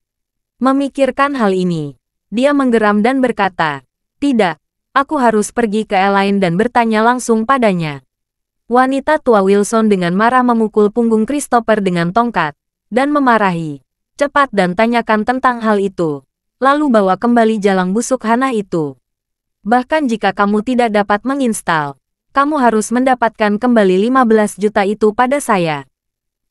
Memikirkan hal ini, dia menggeram dan berkata, "Tidak, aku harus pergi ke Elaine dan bertanya langsung padanya." Wanita tua Wilson dengan marah memukul punggung Christopher dengan tongkat, dan memarahi, "Cepat dan tanyakan tentang hal itu. Lalu bawa kembali jalang busuk Hannah itu. Bahkan jika kamu tidak dapat menginstal, kamu harus mendapatkan kembali 15 juta itu pada saya.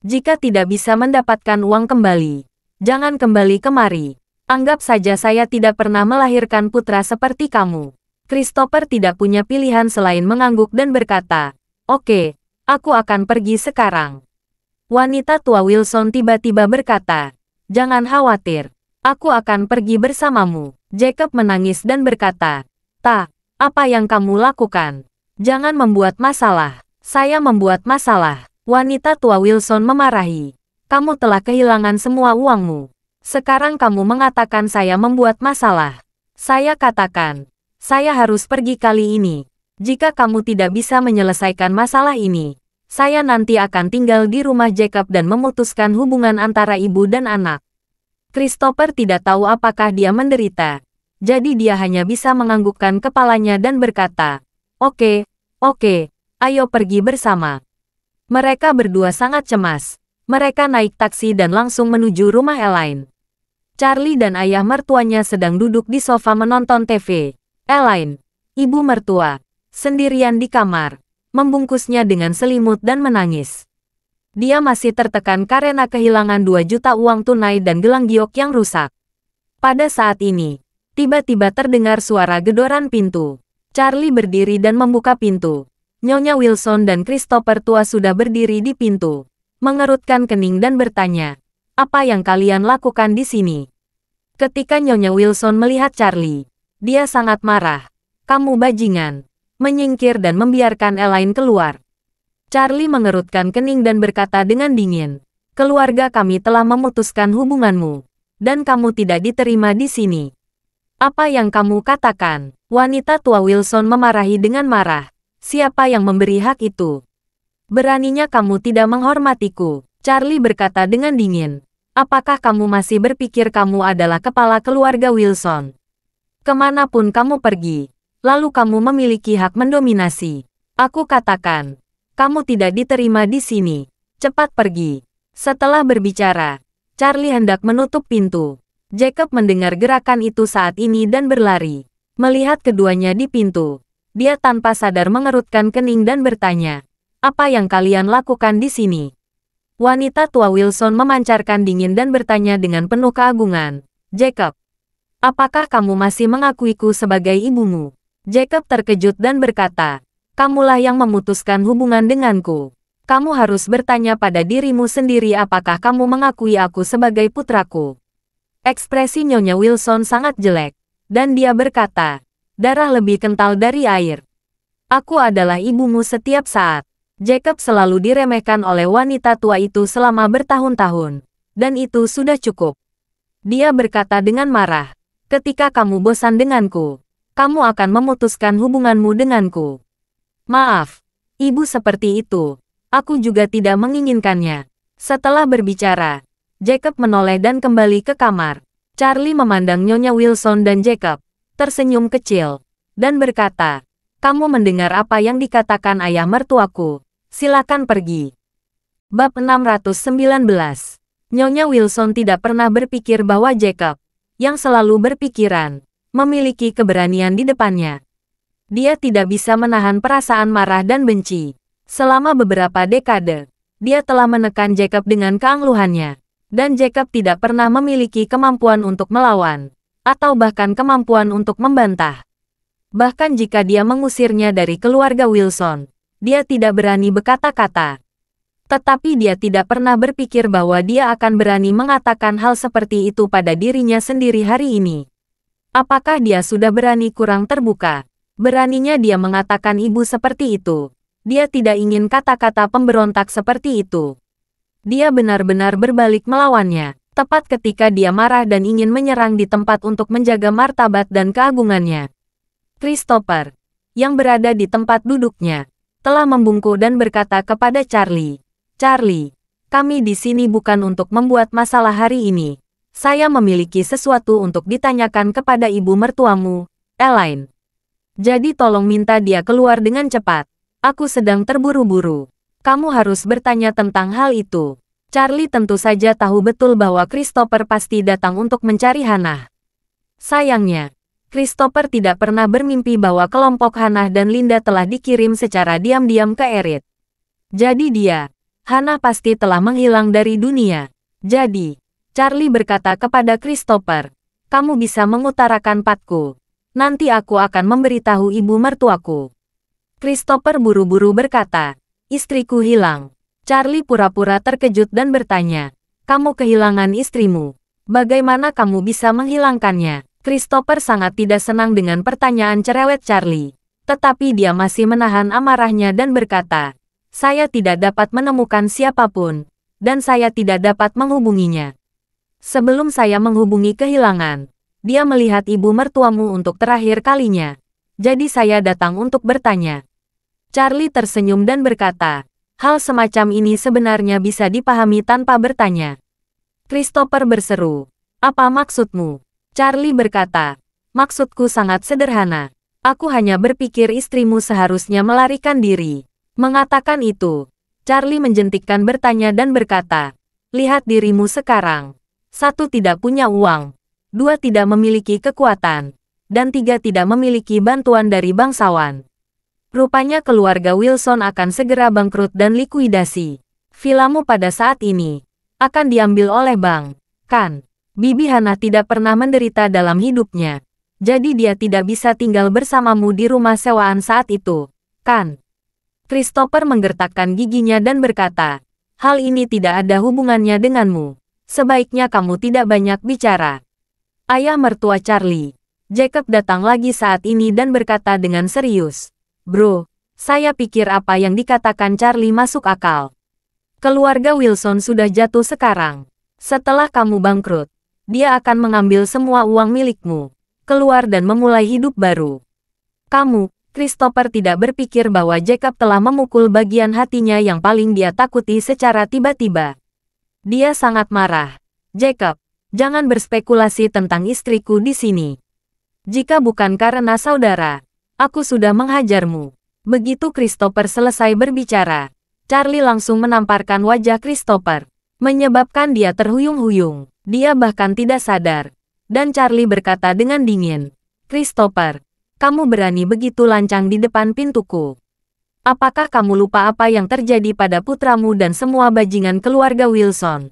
Jika tidak bisa mendapatkan uang kembali, jangan kembali kemari. Anggap saja saya tidak pernah melahirkan putra seperti kamu." Christopher tidak punya pilihan selain mengangguk dan berkata, "Oke, aku akan pergi sekarang." Wanita tua Wilson tiba-tiba berkata, "Jangan khawatir, aku akan pergi bersamamu." Jacob menangis dan berkata, Apa yang kamu lakukan? Jangan membuat masalah." "Saya membuat masalah." Wanita tua Wilson memarahi. "Kamu telah kehilangan semua uangmu. Sekarang kamu mengatakan saya membuat masalah. Saya katakan, saya harus pergi kali ini. Jika kamu tidak bisa menyelesaikan masalah ini, saya nanti akan tinggal di rumah Jacob dan memutuskan hubungan antara ibu dan anak." Christopher tidak tahu apakah dia menderita. Jadi dia hanya bisa menganggukkan kepalanya dan berkata, Oke, ayo pergi bersama." Mereka berdua sangat cemas. Mereka naik taksi dan langsung menuju rumah Elaine. Charlie dan ayah mertuanya sedang duduk di sofa menonton TV. Elaine, ibu mertua, sendirian di kamar, membungkusnya dengan selimut dan menangis. Dia masih tertekan karena kehilangan 2 juta uang tunai dan gelang giok yang rusak. Pada saat ini, tiba-tiba terdengar suara gedoran pintu. Charlie berdiri dan membuka pintu. Nyonya Wilson dan Christopher tua sudah berdiri di pintu, mengerutkan kening dan bertanya, "Apa yang kalian lakukan di sini?" Ketika Nyonya Wilson melihat Charlie, dia sangat marah. "Kamu bajingan," menyingkir dan membiarkan Elaine keluar. Charlie mengerutkan kening dan berkata dengan dingin, "Keluarga kami telah memutuskan hubunganmu, dan kamu tidak diterima di sini." "Apa yang kamu katakan?" Wanita tua Wilson memarahi dengan marah. "Siapa yang memberi hak itu? Beraninya kamu tidak menghormatiku." Charlie berkata dengan dingin, "Apakah kamu masih berpikir kamu adalah kepala keluarga Wilson? Kemanapun kamu pergi, lalu kamu memiliki hak mendominasi. Aku katakan, kamu tidak diterima di sini. Cepat pergi." Setelah berbicara, Charlie hendak menutup pintu. Jacob mendengar gerakan itu saat ini dan berlari. Melihat keduanya di pintu, dia tanpa sadar mengerutkan kening dan bertanya, "Apa yang kalian lakukan di sini?" Wanita tua Wilson memancarkan dingin dan bertanya dengan penuh keagungan, "Jacob, apakah kamu masih mengakuiku sebagai ibumu?" Jacob terkejut dan berkata, "Kamulah yang memutuskan hubungan denganku. Kamu harus bertanya pada dirimu sendiri apakah kamu mengakui aku sebagai putraku." Ekspresi Nyonya Wilson sangat jelek, dan dia berkata, "Darah lebih kental dari air. Aku adalah ibumu setiap saat." Jacob selalu diremehkan oleh wanita tua itu selama bertahun-tahun, dan itu sudah cukup. Dia berkata dengan marah, "Ketika kamu bosan denganku, kamu akan memutuskan hubunganmu denganku." "Maaf, ibu seperti itu. Aku juga tidak menginginkannya." Setelah berbicara, Jacob menoleh dan kembali ke kamar. Charlie memandang Nyonya Wilson dan Jacob, tersenyum kecil, dan berkata, "Kamu mendengar apa yang dikatakan ayah mertuaku. Silakan pergi." Bab 619. Nyonya Wilson tidak pernah berpikir bahwa Jacob, yang selalu berpikiran, memiliki keberanian di depannya. Dia tidak bisa menahan perasaan marah dan benci. Selama beberapa dekade, dia telah menekan Jacob dengan keangluhannya, dan Jacob tidak pernah memiliki kemampuan untuk melawan, atau bahkan kemampuan untuk membantah. Bahkan jika dia mengusirnya dari keluarga Wilson, dia tidak berani berkata-kata. Tetapi dia tidak pernah berpikir bahwa dia akan berani mengatakan hal seperti itu pada dirinya sendiri hari ini. Apakah dia sudah berani kurang terbuka? Beraninya dia mengatakan ibu seperti itu. Dia tidak ingin kata-kata pemberontak seperti itu. Dia benar-benar berbalik melawannya, tepat ketika dia marah dan ingin menyerang di tempat untuk menjaga martabat dan keagungannya. Christopher, yang berada di tempat duduknya, telah membungkuk dan berkata kepada Charlie, "Charlie, kami di sini bukan untuk membuat masalah hari ini. Saya memiliki sesuatu untuk ditanyakan kepada ibu mertuamu, Elaine. Jadi tolong minta dia keluar dengan cepat. Aku sedang terburu-buru. Kamu harus bertanya tentang hal itu." Charlie tentu saja tahu betul bahwa Christopher pasti datang untuk mencari Hannah. Sayangnya, Christopher tidak pernah bermimpi bahwa kelompok Hannah dan Linda telah dikirim secara diam-diam ke Erit. Jadi Hannah pasti telah menghilang dari dunia. Jadi, Charlie berkata kepada Christopher, "Kamu bisa mengutarakan patku. Nanti aku akan memberitahu ibu mertuaku." Christopher buru-buru berkata, "Istriku hilang." Charlie pura-pura terkejut dan bertanya, "Kamu kehilangan istrimu? Bagaimana kamu bisa menghilangkannya?" Christopher sangat tidak senang dengan pertanyaan cerewet Charlie. Tetapi dia masih menahan amarahnya dan berkata, "Saya tidak dapat menemukan siapapun, dan saya tidak dapat menghubunginya. Sebelum saya menghubungi kehilangan, dia melihat ibu mertuamu untuk terakhir kalinya. Jadi saya datang untuk bertanya." Charlie tersenyum dan berkata, "Hal semacam ini sebenarnya bisa dipahami tanpa bertanya." Christopher berseru, "Apa maksudmu?" Charlie berkata, "Maksudku sangat sederhana. Aku hanya berpikir istrimu seharusnya melarikan diri." Mengatakan itu, Charlie menjentikkan bertanya dan berkata, "Lihat dirimu sekarang. 1. Tidak punya uang. 2. Tidak memiliki kekuatan. Dan 3. Tidak memiliki bantuan dari bangsawan. Rupanya keluarga Wilson akan segera bangkrut dan likuidasi. Vilamu pada saat ini akan diambil oleh bank, kan? Bibi Hana tidak pernah menderita dalam hidupnya. Jadi dia tidak bisa tinggal bersamamu di rumah sewaan saat itu, kan? Christopher menggertakkan giginya dan berkata, hal ini tidak ada hubungannya denganmu. Sebaiknya kamu tidak banyak bicara. Ayah mertua Charlie, Jacob datang lagi saat ini dan berkata dengan serius, Bro, saya pikir apa yang dikatakan Charlie masuk akal. Keluarga Wilson sudah jatuh sekarang. Setelah kamu bangkrut, dia akan mengambil semua uang milikmu, keluar dan memulai hidup baru. Kamu, Christopher tidak berpikir bahwa Jacob telah memukul bagian hatinya yang paling dia takuti secara tiba-tiba. Dia sangat marah. Jacob, jangan berspekulasi tentang istriku di sini. Jika bukan karena saudara, aku sudah menghajarmu. Begitu Christopher selesai berbicara, Charlie langsung menamparkan wajah Christopher, menyebabkan dia terhuyung-huyung. Dia bahkan tidak sadar. Dan Charlie berkata dengan dingin, Christopher, kamu berani begitu lancang di depan pintuku. Apakah kamu lupa apa yang terjadi pada putramu dan semua bajingan keluarga Wilson?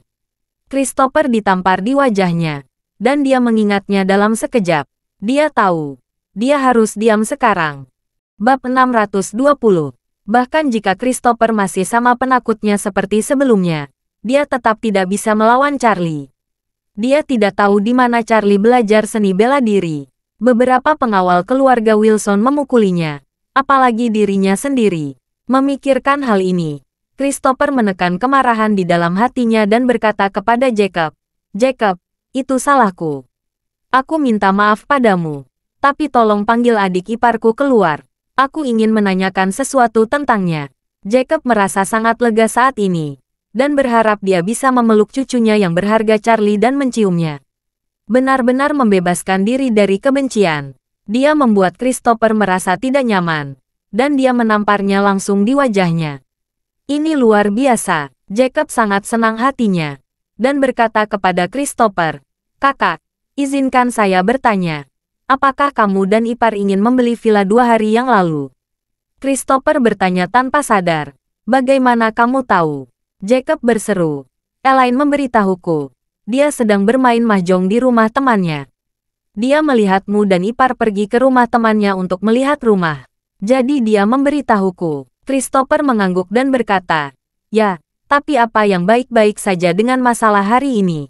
Christopher ditampar di wajahnya, dan dia mengingatnya dalam sekejap. Dia tahu, dia harus diam sekarang. Bab 620. Bahkan jika Christopher masih sama penakutnya seperti sebelumnya, dia tetap tidak bisa melawan Charlie. Dia tidak tahu di mana Charlie belajar seni bela diri. Beberapa pengawal keluarga Wilson memukulinya, apalagi dirinya sendiri. Memikirkan hal ini, Christopher menekan kemarahan di dalam hatinya dan berkata kepada Jacob, Jacob, itu salahku. Aku minta maaf padamu, tapi tolong panggil adik iparku keluar. Aku ingin menanyakan sesuatu tentangnya. Jacob merasa sangat lega saat ini, dan berharap dia bisa memeluk cucunya yang berharga Charlie dan menciumnya. Benar-benar membebaskan diri dari kebencian. Dia membuat Christopher merasa tidak nyaman, dan dia menamparnya langsung di wajahnya. Ini luar biasa. Jacob sangat senang hatinya, dan berkata kepada Christopher, Kakak, izinkan saya bertanya. Apakah kamu dan ipar ingin membeli villa 2 hari yang lalu? Christopher bertanya tanpa sadar. Bagaimana kamu tahu? Jacob berseru. Elaine memberitahuku. Dia sedang bermain mahjong di rumah temannya. Dia melihatmu dan ipar pergi ke rumah temannya untuk melihat rumah. Jadi dia memberitahuku. Christopher mengangguk dan berkata, ya, tapi apa yang baik-baik saja dengan masalah hari ini?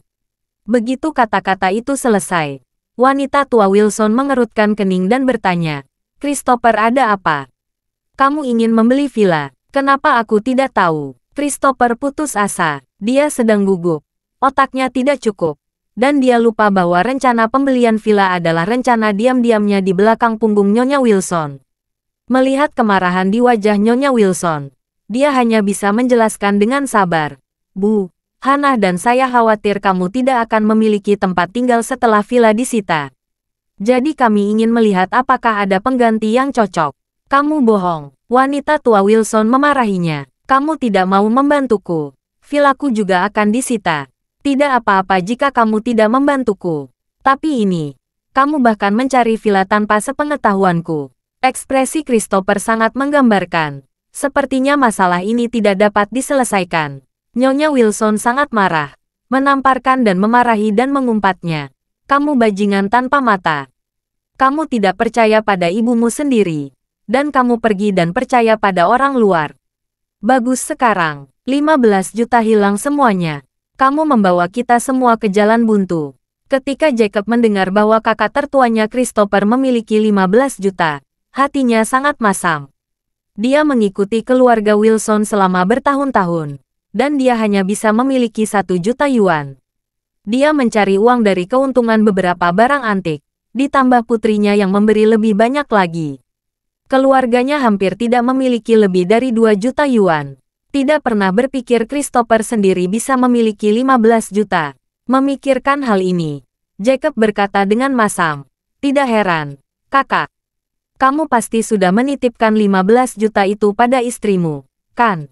Begitu kata-kata itu selesai, wanita tua Wilson mengerutkan kening dan bertanya, Christopher, ada apa? Kamu ingin membeli villa, kenapa aku tidak tahu? Christopher putus asa, dia sedang gugup, otaknya tidak cukup, dan dia lupa bahwa rencana pembelian villa adalah rencana diam-diamnya di belakang punggung Nyonya Wilson. Melihat kemarahan di wajah Nyonya Wilson, dia hanya bisa menjelaskan dengan sabar. Bu, Hannah dan saya khawatir kamu tidak akan memiliki tempat tinggal setelah villa disita. Jadi kami ingin melihat apakah ada pengganti yang cocok. Kamu bohong. Wanita tua Wilson memarahinya. Kamu tidak mau membantuku. Villaku juga akan disita. Tidak apa-apa jika kamu tidak membantuku. Tapi ini, kamu bahkan mencari villa tanpa sepengetahuanku. Ekspresi Christopher sangat menggambarkan. Sepertinya masalah ini tidak dapat diselesaikan. Nyonya Wilson sangat marah, menamparkan dan memarahi dan mengumpatnya. Kamu bajingan tanpa mata. Kamu tidak percaya pada ibumu sendiri. Dan kamu pergi dan percaya pada orang luar. Bagus sekarang, 15 juta hilang semuanya. Kamu membawa kita semua ke jalan buntu. Ketika Jacob mendengar bahwa kakak tertuanya Christopher memiliki 15 juta, hatinya sangat masam. Dia mengikuti keluarga Wilson selama bertahun-tahun, dan dia hanya bisa memiliki 1 juta yuan. Dia mencari uang dari keuntungan beberapa barang antik, ditambah putrinya yang memberi lebih banyak lagi. Keluarganya hampir tidak memiliki lebih dari 2 juta yuan. Tidak pernah berpikir Christopher sendiri bisa memiliki 15 juta. Memikirkan hal ini, Jacob berkata dengan masam, tidak heran, kakak. Kamu pasti sudah menitipkan 15 juta itu pada istrimu, kan?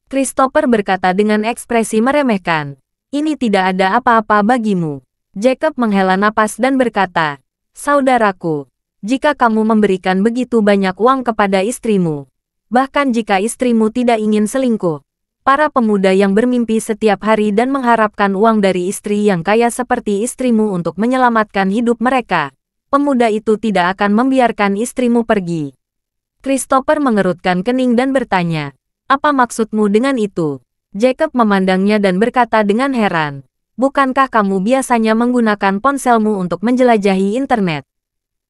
Christopher berkata dengan ekspresi meremehkan. Ini tidak ada apa-apa bagimu. Jacob menghela napas dan berkata, saudaraku, jika kamu memberikan begitu banyak uang kepada istrimu, bahkan jika istrimu tidak ingin selingkuh, para pemuda yang bermimpi setiap hari dan mengharapkan uang dari istri yang kaya seperti istrimu untuk menyelamatkan hidup mereka, pemuda itu tidak akan membiarkan istrimu pergi. Christopher mengerutkan kening dan bertanya, apa maksudmu dengan itu? Jacob memandangnya dan berkata dengan heran, bukankah kamu biasanya menggunakan ponselmu untuk menjelajahi internet?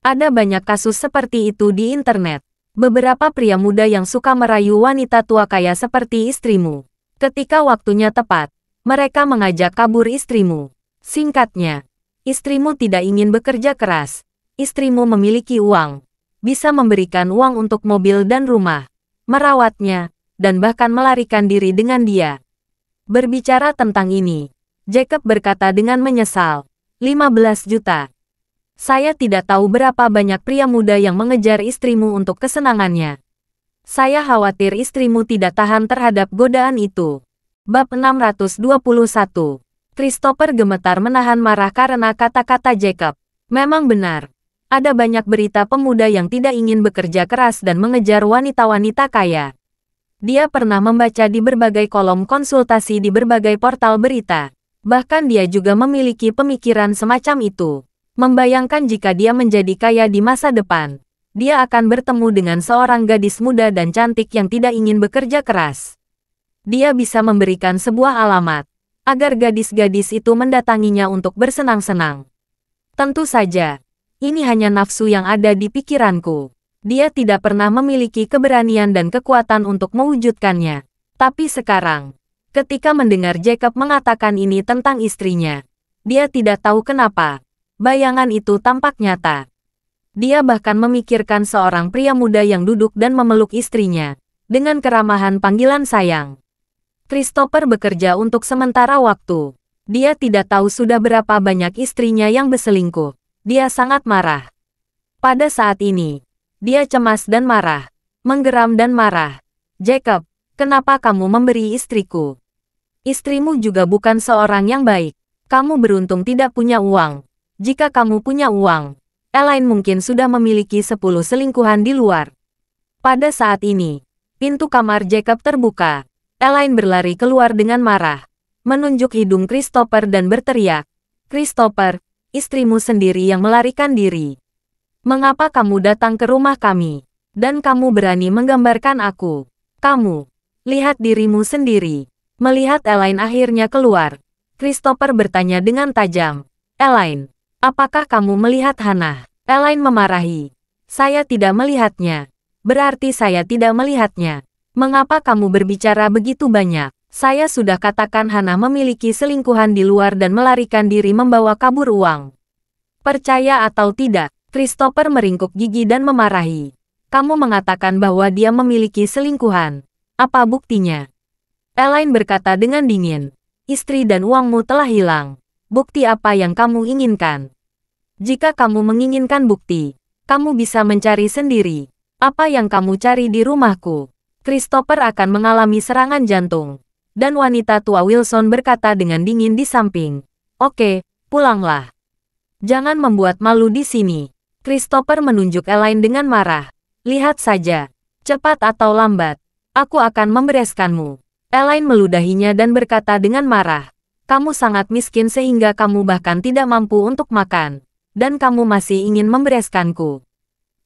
Ada banyak kasus seperti itu di internet. Beberapa pria muda yang suka merayu wanita tua kaya seperti istrimu. Ketika waktunya tepat, mereka mengajak kabur istrimu. Singkatnya, istrimu tidak ingin bekerja keras. Istrimu memiliki uang, bisa memberikan uang untuk mobil dan rumah, merawatnya, dan bahkan melarikan diri dengan dia. Berbicara tentang ini, Jacob berkata dengan menyesal, 15 juta. Saya tidak tahu berapa banyak pria muda yang mengejar istrimu untuk kesenangannya. Saya khawatir istrimu tidak tahan terhadap godaan itu. Bab 621. Christopher gemetar menahan marah karena kata-kata Jacob. Memang benar. Ada banyak berita pemuda yang tidak ingin bekerja keras dan mengejar wanita-wanita kaya. Dia pernah membaca di berbagai kolom konsultasi di berbagai portal berita. Bahkan dia juga memiliki pemikiran semacam itu. Membayangkan jika dia menjadi kaya di masa depan, dia akan bertemu dengan seorang gadis muda dan cantik yang tidak ingin bekerja keras. Dia bisa memberikan sebuah alamat, agar gadis-gadis itu mendatanginya untuk bersenang-senang. Tentu saja, ini hanya nafsu yang ada di pikiranku. Dia tidak pernah memiliki keberanian dan kekuatan untuk mewujudkannya. Tapi sekarang, ketika mendengar Jacob mengatakan ini tentang istrinya, dia tidak tahu kenapa. Bayangan itu tampak nyata. Dia bahkan memikirkan seorang pria muda yang duduk dan memeluk istrinya, dengan keramahan panggilan sayang. Christopher bekerja untuk sementara waktu. Dia tidak tahu sudah berapa banyak istrinya yang berselingkuh. Dia sangat marah. Pada saat ini, dia cemas dan marah, menggeram dan marah. Jacob, kenapa kamu memberi istriku? Istrimu juga bukan seorang yang baik. Kamu beruntung tidak punya uang. Jika kamu punya uang, Elaine mungkin sudah memiliki 10 selingkuhan di luar. Pada saat ini, pintu kamar Jacob terbuka. Elaine berlari keluar dengan marah, menunjuk hidung Christopher dan berteriak, Christopher, istrimu sendiri yang melarikan diri. Mengapa kamu datang ke rumah kami? Dan kamu berani menggambarkan aku? Kamu, lihat dirimu sendiri. Melihat Elaine akhirnya keluar, Christopher bertanya dengan tajam, Elaine, apakah kamu melihat Hannah? Elaine memarahi. Saya tidak melihatnya. Berarti saya tidak melihatnya. Mengapa kamu berbicara begitu banyak? Saya sudah katakan Hannah memiliki selingkuhan di luar dan melarikan diri membawa kabur uang. Percaya atau tidak, Christopher meringkuk gigi dan memarahi. Kamu mengatakan bahwa dia memiliki selingkuhan. Apa buktinya? Elaine berkata dengan dingin. Istri dan uangmu telah hilang. Bukti apa yang kamu inginkan? Jika kamu menginginkan bukti, kamu bisa mencari sendiri. Apa yang kamu cari di rumahku? Christopher akan mengalami serangan jantung. Dan wanita tua Wilson berkata dengan dingin di samping. Oke, pulanglah. Jangan membuat malu di sini. Christopher menunjuk Elaine dengan marah. Lihat saja. Cepat atau lambat, aku akan membereskanmu. Elaine meludahinya dan berkata dengan marah. Kamu sangat miskin sehingga kamu bahkan tidak mampu untuk makan. Dan kamu masih ingin membereskanku.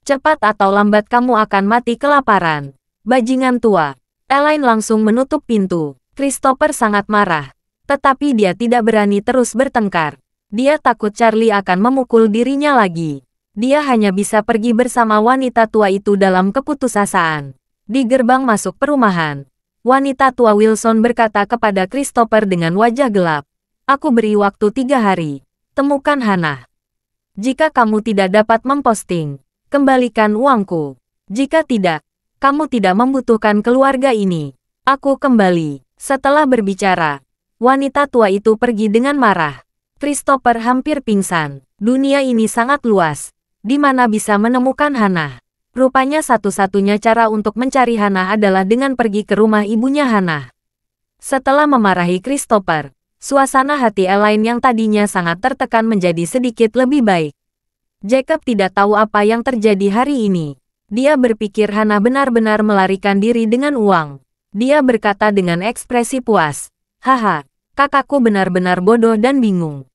Cepat atau lambat kamu akan mati kelaparan. Bajingan tua. Elaine langsung menutup pintu. Christopher sangat marah. Tetapi dia tidak berani terus bertengkar. Dia takut Charlie akan memukul dirinya lagi. Dia hanya bisa pergi bersama wanita tua itu dalam keputusasaan. Di gerbang masuk perumahan, wanita tua Wilson berkata kepada Christopher dengan wajah gelap, aku beri waktu 3 hari. Temukan Hannah. Jika kamu tidak dapat memposting, kembalikan uangku. Jika tidak, kamu tidak membutuhkan keluarga ini. Aku kembali. Setelah berbicara, wanita tua itu pergi dengan marah. Christopher hampir pingsan. Dunia ini sangat luas. Di mana bisa menemukan Hannah? Rupanya satu-satunya cara untuk mencari Hannah adalah dengan pergi ke rumah ibunya Hannah. Setelah memarahi Christopher, Suasana hati Elaine yang tadinya sangat tertekan menjadi sedikit lebih baik. Jacob tidak tahu apa yang terjadi hari ini. Dia berpikir Hana benar-benar melarikan diri dengan uang. Dia berkata dengan ekspresi puas, "Haha, kakakku benar-benar bodoh dan bingung."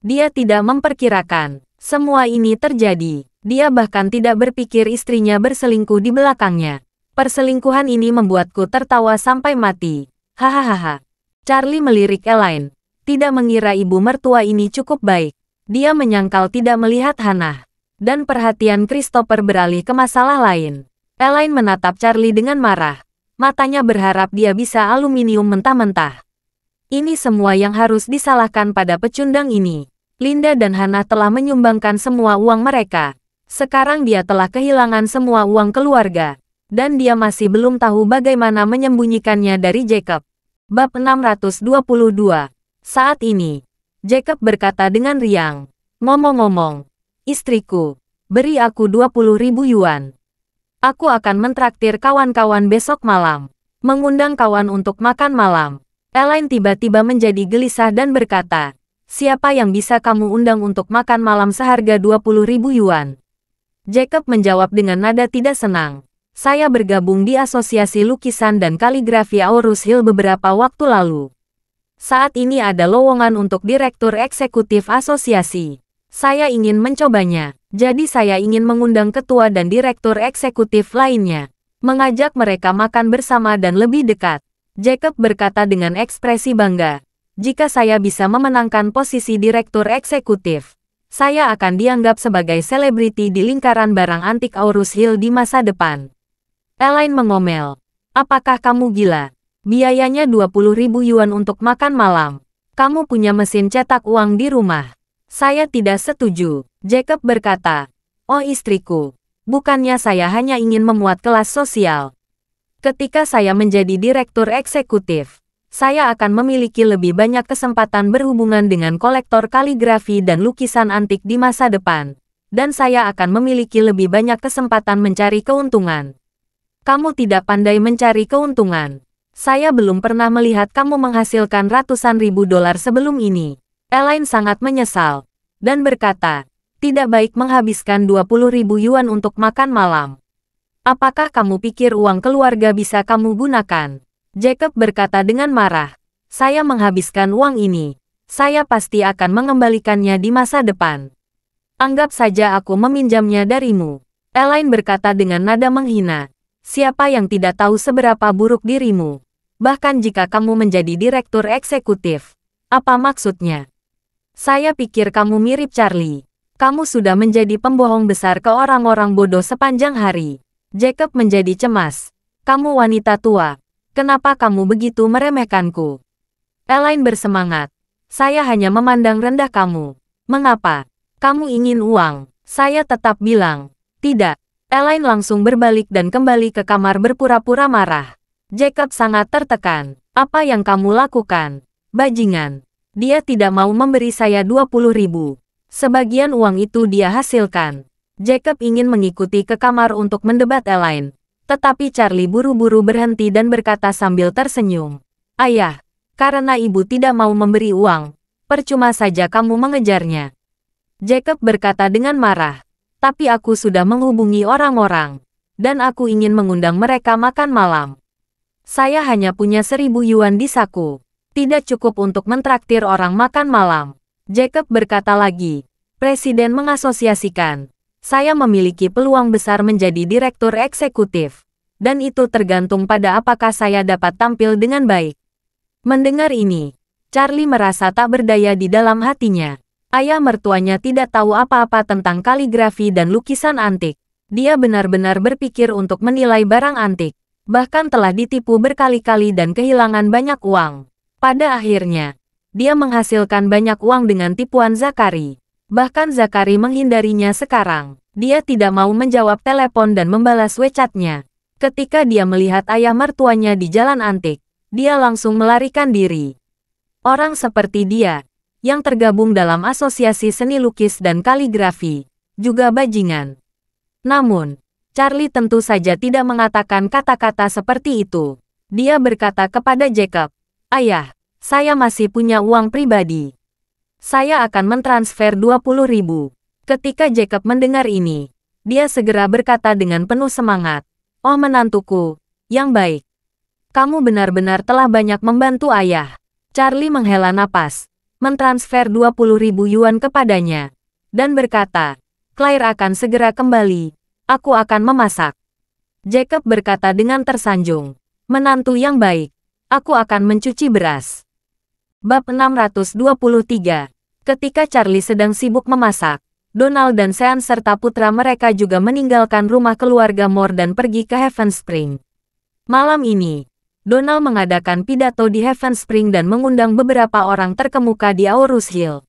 Dia tidak memperkirakan semua ini terjadi. Dia bahkan tidak berpikir istrinya berselingkuh di belakangnya. Perselingkuhan ini membuatku tertawa sampai mati. Hahaha. Charlie melirik Elaine. Tidak mengira ibu mertua ini cukup baik. Dia menyangkal tidak melihat Hana. Dan perhatian Christopher beralih ke masalah lain. Elaine menatap Charlie dengan marah. Matanya berharap dia bisa aluminium mentah-mentah. Ini semua yang harus disalahkan pada pecundang ini. Linda dan Hana telah menyumbangkan semua uang mereka. Sekarang dia telah kehilangan semua uang keluarga. Dan dia masih belum tahu bagaimana menyembunyikannya dari Jacob. Bab 622. Saat ini, Jacob berkata dengan riang. "Ngomong-ngomong, istriku, beri aku 20.000 yuan. Aku akan mentraktir kawan-kawan besok malam. Mengundang kawan untuk makan malam." Elaine tiba-tiba menjadi gelisah dan berkata, "Siapa yang bisa kamu undang untuk makan malam seharga 20.000 yuan?" Jacob menjawab dengan nada tidak senang. "Saya bergabung di Asosiasi Lukisan dan Kaligrafi Aurus Hill beberapa waktu lalu. Saat ini ada lowongan untuk Direktur Eksekutif Asosiasi. Saya ingin mencobanya, jadi saya ingin mengundang ketua dan direktur eksekutif lainnya. Mengajak mereka makan bersama dan lebih dekat." Jacob berkata dengan ekspresi bangga, "Jika saya bisa memenangkan posisi Direktur Eksekutif, saya akan dianggap sebagai selebriti di lingkaran barang antik Aurus Hill di masa depan." Elaine mengomel, "Apakah kamu gila? Biayanya 20.000 yuan untuk makan malam. Kamu punya mesin cetak uang di rumah." "Saya tidak setuju," Jacob berkata. "Oh istriku, bukannya saya hanya ingin memuat kelas sosial. Ketika saya menjadi direktur eksekutif, saya akan memiliki lebih banyak kesempatan berhubungan dengan kolektor kaligrafi dan lukisan antik di masa depan. Dan saya akan memiliki lebih banyak kesempatan mencari keuntungan. Kamu tidak pandai mencari keuntungan. Saya belum pernah melihat kamu menghasilkan ratusan ribu dolar sebelum ini." Elaine sangat menyesal dan berkata, "Tidak baik menghabiskan 20.000 yuan untuk makan malam. Apakah kamu pikir uang keluarga bisa kamu gunakan?" Jacob berkata dengan marah, "Saya menghabiskan uang ini. Saya pasti akan mengembalikannya di masa depan. Anggap saja aku meminjamnya darimu." Elaine berkata dengan nada menghina, "Siapa yang tidak tahu seberapa buruk dirimu? Bahkan jika kamu menjadi direktur eksekutif. Apa maksudnya?" "Saya pikir kamu mirip Charlie. Kamu sudah menjadi pembohong besar ke orang-orang bodoh sepanjang hari." Jacob menjadi cemas. "Kamu wanita tua. Kenapa kamu begitu meremehkanku?" Elaine bersemangat. "Saya hanya memandang rendah kamu. Mengapa? Kamu ingin uang?" Saya tetap bilang, "Tidak." Elaine langsung berbalik dan kembali ke kamar berpura-pura marah. Jacob sangat tertekan. "Apa yang kamu lakukan? Bajingan. Dia tidak mau memberi saya 20.000. Sebagian uang itu dia hasilkan." Jacob ingin mengikuti ke kamar untuk mendebat Elaine. Tetapi Charlie buru-buru berhenti dan berkata sambil tersenyum, "Ayah, karena ibu tidak mau memberi uang, percuma saja kamu mengejarnya." Jacob berkata dengan marah, "Tapi aku sudah menghubungi orang-orang, dan aku ingin mengundang mereka makan malam. Saya hanya punya 1.000 yuan di saku. Tidak cukup untuk mentraktir orang makan malam." Jacob berkata lagi, "Presiden mengasosiasikan. Saya memiliki peluang besar menjadi direktur eksekutif. Dan itu tergantung pada apakah saya dapat tampil dengan baik." Mendengar ini, Charlie merasa tak berdaya di dalam hatinya. Ayah mertuanya tidak tahu apa-apa tentang kaligrafi dan lukisan antik. Dia benar-benar berpikir untuk menilai barang antik. Bahkan telah ditipu berkali-kali dan kehilangan banyak uang. Pada akhirnya, dia menghasilkan banyak uang dengan tipuan Zakari. Bahkan Zakari menghindarinya sekarang. Dia tidak mau menjawab telepon dan membalas WeChat-nya. Ketika dia melihat ayah mertuanya di jalan antik, dia langsung melarikan diri. Orang seperti dia, yang tergabung dalam asosiasi seni lukis dan kaligrafi, juga bajingan. Namun, Charlie tentu saja tidak mengatakan kata-kata seperti itu. Dia berkata kepada Jacob, "Ayah, Saya masih punya uang pribadi. Saya akan mentransfer 20.000. Ketika Jacob mendengar ini, dia segera berkata dengan penuh semangat, "Oh menantuku, yang baik. Kamu benar-benar telah banyak membantu ayah." Charlie menghela napas, mentransfer 20.000 yuan kepadanya, dan berkata, "Claire akan segera kembali. Aku akan memasak." Jacob berkata dengan tersanjung, "Menantu yang baik, aku akan mencuci beras." Bab 623. Ketika Charlie sedang sibuk memasak, Donald dan Sean serta putra mereka juga meninggalkan rumah keluarga Moore dan pergi ke Heaven Spring. Malam ini, Donald mengadakan pidato di Heaven Spring dan mengundang beberapa orang terkemuka di Aurus Hill.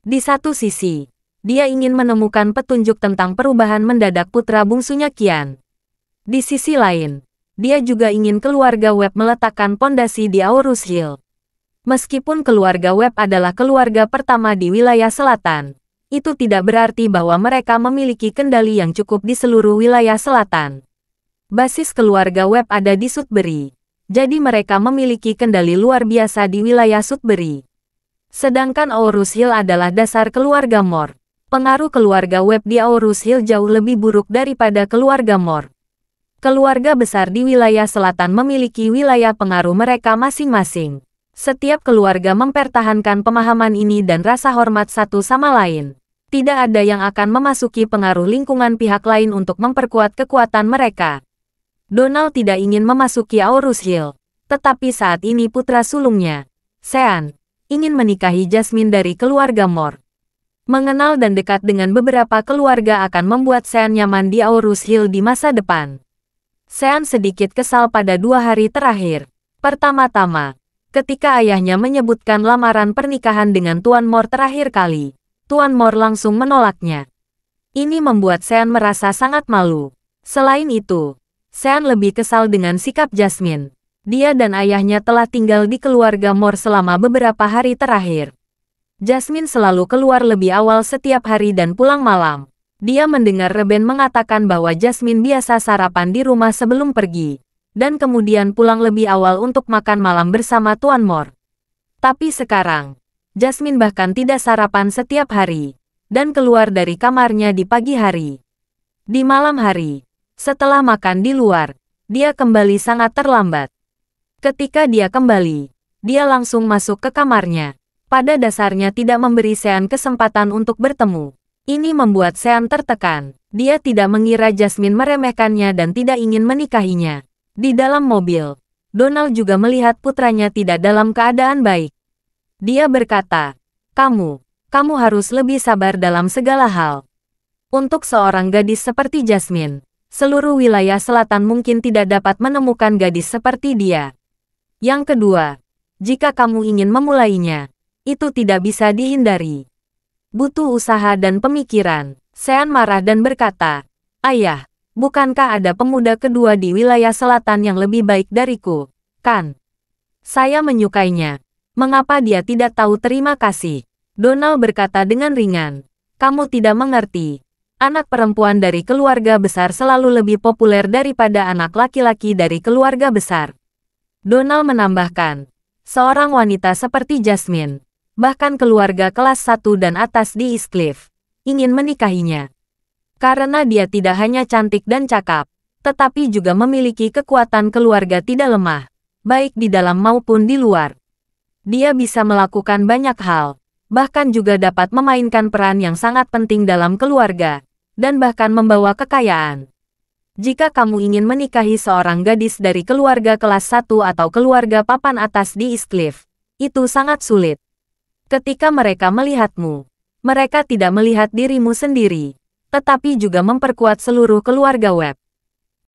Di satu sisi, dia ingin menemukan petunjuk tentang perubahan mendadak putra bungsunya Qian. Di sisi lain, dia juga ingin keluarga Webb meletakkan pondasi di Aurus Hill. Meskipun keluarga Webb adalah keluarga pertama di wilayah selatan, itu tidak berarti bahwa mereka memiliki kendali yang cukup di seluruh wilayah selatan. Basis keluarga Webb ada di Sudbury, jadi mereka memiliki kendali luar biasa di wilayah Sudbury. Sedangkan Aurus Hill adalah dasar keluarga Moore. Pengaruh keluarga Webb di Aurus Hill jauh lebih buruk daripada keluarga Moore. Keluarga besar di wilayah selatan memiliki wilayah pengaruh mereka masing-masing. Setiap keluarga mempertahankan pemahaman ini dan rasa hormat satu sama lain. Tidak ada yang akan memasuki pengaruh lingkungan pihak lain untuk memperkuat kekuatan mereka. Donald tidak ingin memasuki Aurus Hill, tetapi saat ini putra sulungnya, Sean, ingin menikahi Jasmine dari keluarga Moore. Mengenal dan dekat dengan beberapa keluarga akan membuat Sean nyaman di Aurus Hill di masa depan. Sean sedikit kesal pada 2 hari terakhir. Pertama-tama, ketika ayahnya menyebutkan lamaran pernikahan dengan Tuan Moore terakhir kali, Tuan Moore langsung menolaknya. Ini membuat Sean merasa sangat malu. Selain itu, Sean lebih kesal dengan sikap Jasmine. Dia dan ayahnya telah tinggal di keluarga Moore selama beberapa hari terakhir. Jasmine selalu keluar lebih awal setiap hari dan pulang malam. Dia mendengar Reben mengatakan bahwa Jasmine biasa sarapan di rumah sebelum pergi, dan kemudian pulang lebih awal untuk makan malam bersama Tuan Moore. Tapi sekarang, Jasmine bahkan tidak sarapan setiap hari, dan keluar dari kamarnya di pagi hari. Di malam hari, setelah makan di luar, dia kembali sangat terlambat. Ketika dia kembali, dia langsung masuk ke kamarnya. Pada dasarnya tidak memberi Sean kesempatan untuk bertemu. Ini membuat Sean tertekan. Dia tidak mengira Jasmine meremehkannya dan tidak ingin menikahinya. Di dalam mobil, Donald juga melihat putranya tidak dalam keadaan baik. Dia berkata, kamu harus lebih sabar dalam segala hal. Untuk seorang gadis seperti Jasmine, seluruh wilayah selatan mungkin tidak dapat menemukan gadis seperti dia. Yang kedua, jika kamu ingin memulainya, itu tidak bisa dihindari. Butuh usaha dan pemikiran. Sean marah dan berkata, "Ayah, bukankah ada pemuda kedua di wilayah selatan yang lebih baik dariku, kan? Saya menyukainya. Mengapa dia tidak tahu terima kasih?" Donald berkata dengan ringan, "Kamu tidak mengerti. Anak perempuan dari keluarga besar selalu lebih populer daripada anak laki-laki dari keluarga besar." Donald menambahkan, seorang wanita seperti Jasmine, bahkan keluarga kelas 1 dan atas di East Cliff, ingin menikahinya. Karena dia tidak hanya cantik dan cakap, tetapi juga memiliki kekuatan keluarga tidak lemah, baik di dalam maupun di luar. Dia bisa melakukan banyak hal, bahkan juga dapat memainkan peran yang sangat penting dalam keluarga, dan bahkan membawa kekayaan. Jika kamu ingin menikahi seorang gadis dari keluarga kelas 1 atau keluarga papan atas di East Cliff, itu sangat sulit. Ketika mereka melihatmu, mereka tidak melihat dirimu sendiri, tetapi juga memperkuat seluruh keluarga Webb.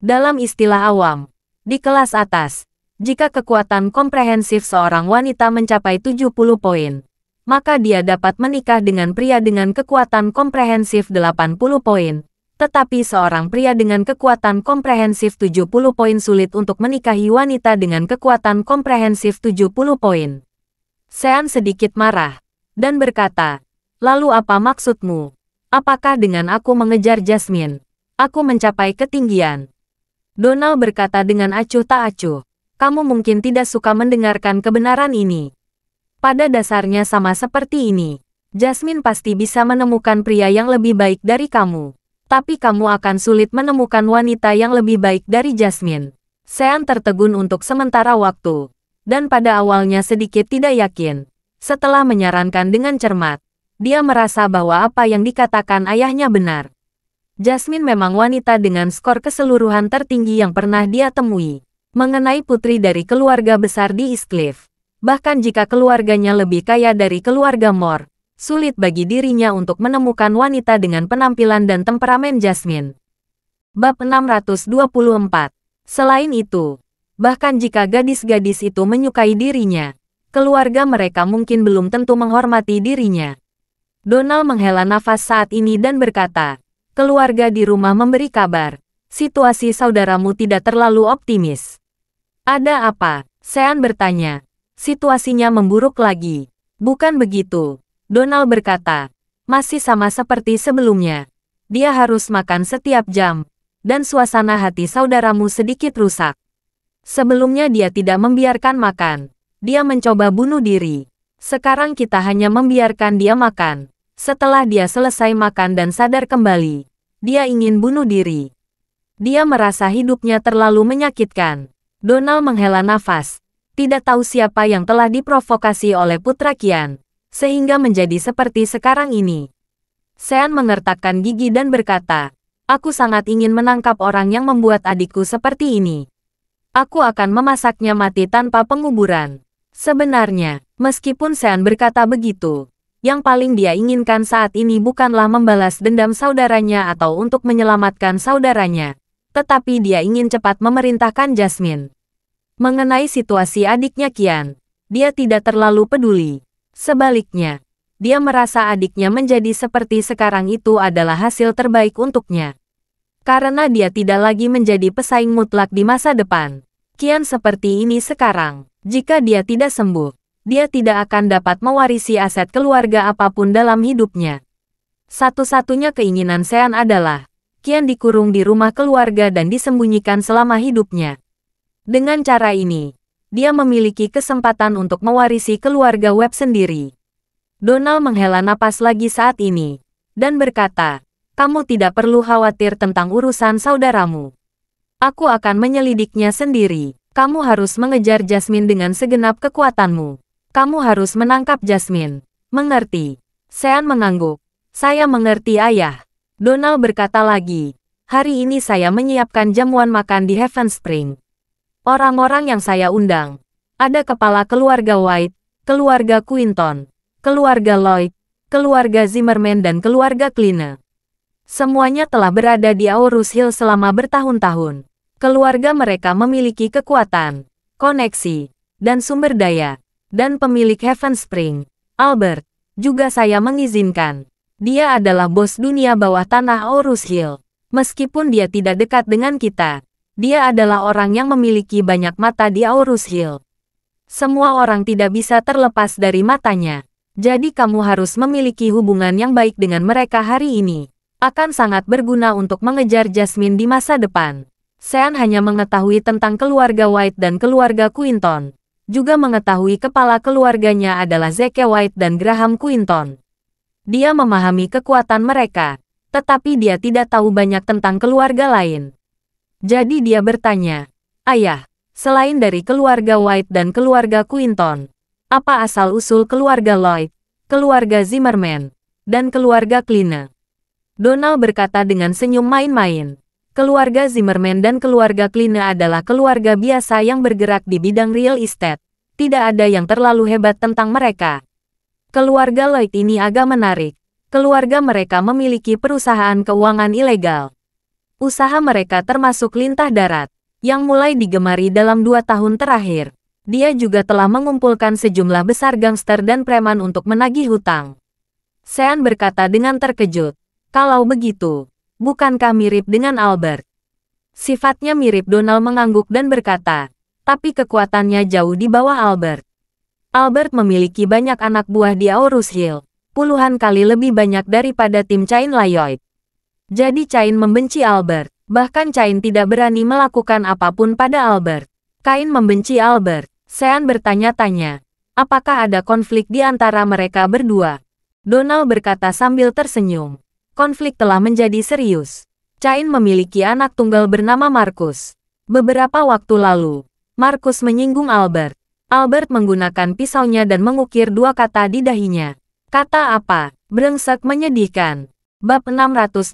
Dalam istilah awam, di kelas atas, jika kekuatan komprehensif seorang wanita mencapai 70 poin, maka dia dapat menikah dengan pria dengan kekuatan komprehensif 80 poin. Tetapi seorang pria dengan kekuatan komprehensif 70 poin sulit untuk menikahi wanita dengan kekuatan komprehensif 70 poin. Sean sedikit marah, dan berkata, "Lalu apa maksudmu? Apakah dengan aku mengejar Jasmine, aku mencapai ketinggian?" Donald berkata dengan acuh tak acuh, "Kamu mungkin tidak suka mendengarkan kebenaran ini. Pada dasarnya sama seperti ini. Jasmine pasti bisa menemukan pria yang lebih baik dari kamu. Tapi kamu akan sulit menemukan wanita yang lebih baik dari Jasmine. Sean tertegun untuk sementara waktu. Dan pada awalnya sedikit tidak yakin. Setelah menyarankan dengan cermat, dia merasa bahwa apa yang dikatakan ayahnya benar. Jasmine memang wanita dengan skor keseluruhan tertinggi yang pernah dia temui. Mengenai putri dari keluarga besar di Eastcliff. Bahkan jika keluarganya lebih kaya dari keluarga Moore, sulit bagi dirinya untuk menemukan wanita dengan penampilan dan temperamen Jasmine. Bab 624. Selain itu, bahkan jika gadis-gadis itu menyukai dirinya, keluarga mereka mungkin belum tentu menghormati dirinya. Donald menghela nafas saat ini dan berkata, keluarga di rumah memberi kabar, situasi saudaramu tidak terlalu optimis. Ada apa? Sean bertanya. Situasinya memburuk lagi. Bukan begitu, Donald berkata. Masih sama seperti sebelumnya. Dia harus makan setiap jam, dan suasana hati saudaramu sedikit rusak. Sebelumnya dia tidak membiarkan makan. Dia mencoba bunuh diri. Sekarang kita hanya membiarkan dia makan. Setelah dia selesai makan dan sadar kembali, dia ingin bunuh diri. Dia merasa hidupnya terlalu menyakitkan. Donald menghela nafas. Tidak tahu siapa yang telah diprovokasi oleh putra Qian, sehingga menjadi seperti sekarang ini. Sean mengertakkan gigi dan berkata, aku sangat ingin menangkap orang yang membuat adikku seperti ini. Aku akan memasaknya mati tanpa penguburan. Sebenarnya, meskipun Sean berkata begitu, yang paling dia inginkan saat ini bukanlah membalas dendam saudaranya atau untuk menyelamatkan saudaranya, tetapi dia ingin cepat memerintahkan Jasmine. Mengenai situasi adiknya Qian, dia tidak terlalu peduli. Sebaliknya, dia merasa adiknya menjadi seperti sekarang itu adalah hasil terbaik untuknya. Karena dia tidak lagi menjadi pesaing mutlak di masa depan. Qian seperti ini sekarang, jika dia tidak sembuh, dia tidak akan dapat mewarisi aset keluarga apapun dalam hidupnya. Satu-satunya keinginan Sean adalah, Qian dikurung di rumah keluarga dan disembunyikan selama hidupnya. Dengan cara ini, dia memiliki kesempatan untuk mewarisi keluarga Webb sendiri. Donald menghela napas lagi saat ini, dan berkata, kamu tidak perlu khawatir tentang urusan saudaramu. Aku akan menyelidiknya sendiri. Kamu harus mengejar Jasmine dengan segenap kekuatanmu. Kamu harus menangkap Jasmine. Mengerti? Sean mengangguk. Saya mengerti ayah. Donald berkata lagi, hari ini saya menyiapkan jamuan makan di Heaven Spring. Orang-orang yang saya undang, ada kepala keluarga White, keluarga Quinton, keluarga Lloyd, keluarga Zimmerman dan keluarga Kline. Semuanya telah berada di Aurus Hill selama bertahun-tahun. Keluarga mereka memiliki kekuatan, koneksi, dan sumber daya. Dan pemilik Heaven Spring, Albert, juga saya mengizinkan. Dia adalah bos dunia bawah tanah Aurus Hill. Meskipun dia tidak dekat dengan kita, dia adalah orang yang memiliki banyak mata di Aurus Hill. Semua orang tidak bisa terlepas dari matanya. Jadi kamu harus memiliki hubungan yang baik dengan mereka hari ini. Akan sangat berguna untuk mengejar Jasmine di masa depan. Sean hanya mengetahui tentang keluarga White dan keluarga Quinton. Juga mengetahui kepala keluarganya adalah Zeke White dan Graham Quinton. Dia memahami kekuatan mereka, tetapi dia tidak tahu banyak tentang keluarga lain. Jadi dia bertanya, ayah, selain dari keluarga White dan keluarga Quinton, apa asal-usul keluarga Lloyd, keluarga Zimmerman, dan keluarga Kline? Donald berkata dengan senyum main-main. Keluarga Zimmerman dan keluarga Kline adalah keluarga biasa yang bergerak di bidang real estate. Tidak ada yang terlalu hebat tentang mereka. Keluarga Lloyd ini agak menarik. Keluarga mereka memiliki perusahaan keuangan ilegal. Usaha mereka termasuk lintah darat, yang mulai digemari dalam 2 tahun terakhir. Dia juga telah mengumpulkan sejumlah besar gangster dan preman untuk menagih hutang. Sean berkata dengan terkejut, kalau begitu, bukankah mirip dengan Albert? Sifatnya mirip. Donald mengangguk dan berkata, tapi kekuatannya jauh di bawah Albert. Albert memiliki banyak anak buah di Aurus Hill, puluhan kali lebih banyak daripada tim Cain Lloyd. Jadi Cain membenci Albert, bahkan Cain tidak berani melakukan apapun pada Albert. Cain membenci Albert. Sean bertanya-tanya, Apakah ada konflik di antara mereka berdua? Donald berkata sambil tersenyum. Konflik telah menjadi serius. Cain memiliki anak tunggal bernama Marcus. Beberapa waktu lalu, Marcus menyinggung Albert. Albert menggunakan pisaunya dan mengukir dua kata di dahinya. Kata apa? Brengsek menyedihkan. Bab 625.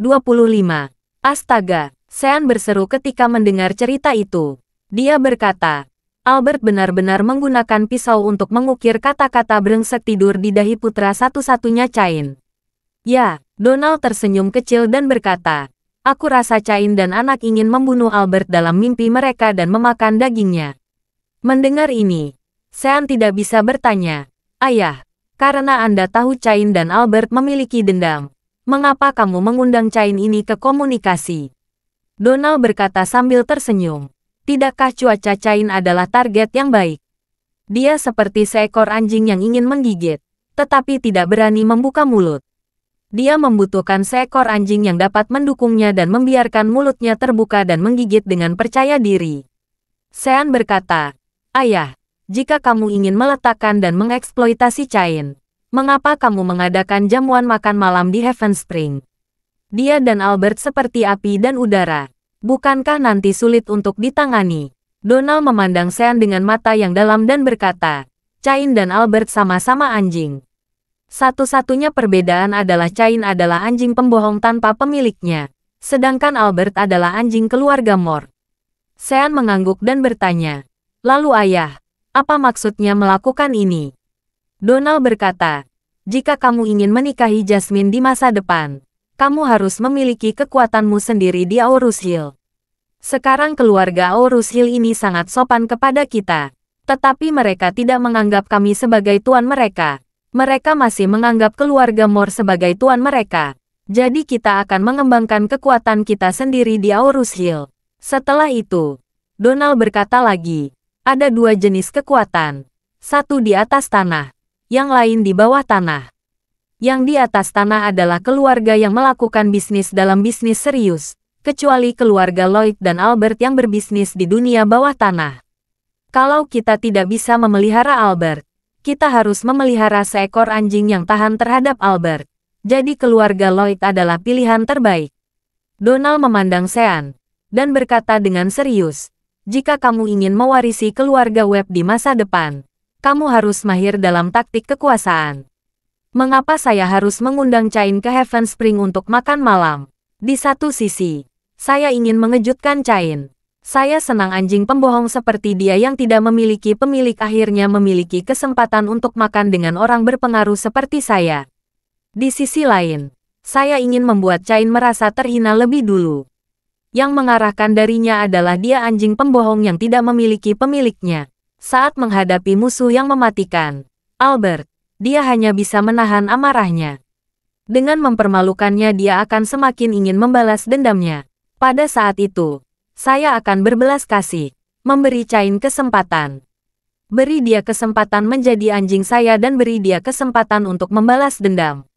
Astaga, Sean berseru ketika mendengar cerita itu. Dia berkata, Albert benar-benar menggunakan pisau untuk mengukir kata-kata brengsek tidur di dahi putra satu-satunya Cain. Ya, Donald tersenyum kecil dan berkata, aku rasa Cain dan anak ingin membunuh Albert dalam mimpi mereka dan memakan dagingnya. Mendengar ini, Sean tidak bisa bertanya, Ayah, karena Anda tahu Cain dan Albert memiliki dendam, mengapa kamu mengundang Cain ini ke komunikasi? Donald berkata sambil tersenyum. Tidakkah cuaca Cain adalah target yang baik? Dia seperti seekor anjing yang ingin menggigit, tetapi tidak berani membuka mulut. Dia membutuhkan seekor anjing yang dapat mendukungnya dan membiarkan mulutnya terbuka dan menggigit dengan percaya diri. Sean berkata, Ayah, jika kamu ingin meletakkan dan mengeksploitasi Cain, mengapa kamu mengadakan jamuan makan malam di Heaven Spring? Dia dan Albert seperti api dan udara. Bukankah nanti sulit untuk ditangani? Donald memandang Sean dengan mata yang dalam dan berkata, Cain dan Albert sama-sama anjing. Satu-satunya perbedaan adalah Cain adalah anjing pembohong tanpa pemiliknya, sedangkan Albert adalah anjing keluarga Moore. Sean mengangguk dan bertanya, lalu ayah, apa maksudnya melakukan ini? Donald berkata, jika kamu ingin menikahi Jasmine di masa depan, kamu harus memiliki kekuatanmu sendiri di Aurus Hill. Sekarang keluarga Aurus Hill ini sangat sopan kepada kita, tetapi mereka tidak menganggap kami sebagai tuan mereka. Mereka masih menganggap keluarga Moore sebagai tuan mereka. Jadi kita akan mengembangkan kekuatan kita sendiri di Aurus Hill. Setelah itu, Donald berkata lagi, ada dua jenis kekuatan. Satu di atas tanah, yang lain di bawah tanah. Yang di atas tanah adalah keluarga yang melakukan bisnis dalam bisnis serius, kecuali keluarga Lloyd dan Albert yang berbisnis di dunia bawah tanah. Kalau kita tidak bisa memelihara Albert, kita harus memelihara seekor anjing yang tahan terhadap Albert. Jadi keluarga Lloyd adalah pilihan terbaik. Donald memandang Sean dan berkata dengan serius, jika kamu ingin mewarisi keluarga Webb di masa depan, kamu harus mahir dalam taktik kekuasaan. Mengapa saya harus mengundang Cain ke Heaven Spring untuk makan malam? Di satu sisi, saya ingin mengejutkan Cain. Saya senang anjing pembohong seperti dia yang tidak memiliki pemilik akhirnya memiliki kesempatan untuk makan dengan orang berpengaruh seperti saya. Di sisi lain, saya ingin membuat Cain merasa terhina lebih dulu. Yang mengarahkan darinya adalah dia anjing pembohong yang tidak memiliki pemiliknya. Saat menghadapi musuh yang mematikan, Albert, dia hanya bisa menahan amarahnya. Dengan mempermalukannya dia akan semakin ingin membalas dendamnya. Pada saat itu, saya akan berbelas kasih, memberi Cain kesempatan. Beri dia kesempatan menjadi anjing saya dan beri dia kesempatan untuk membalas dendam.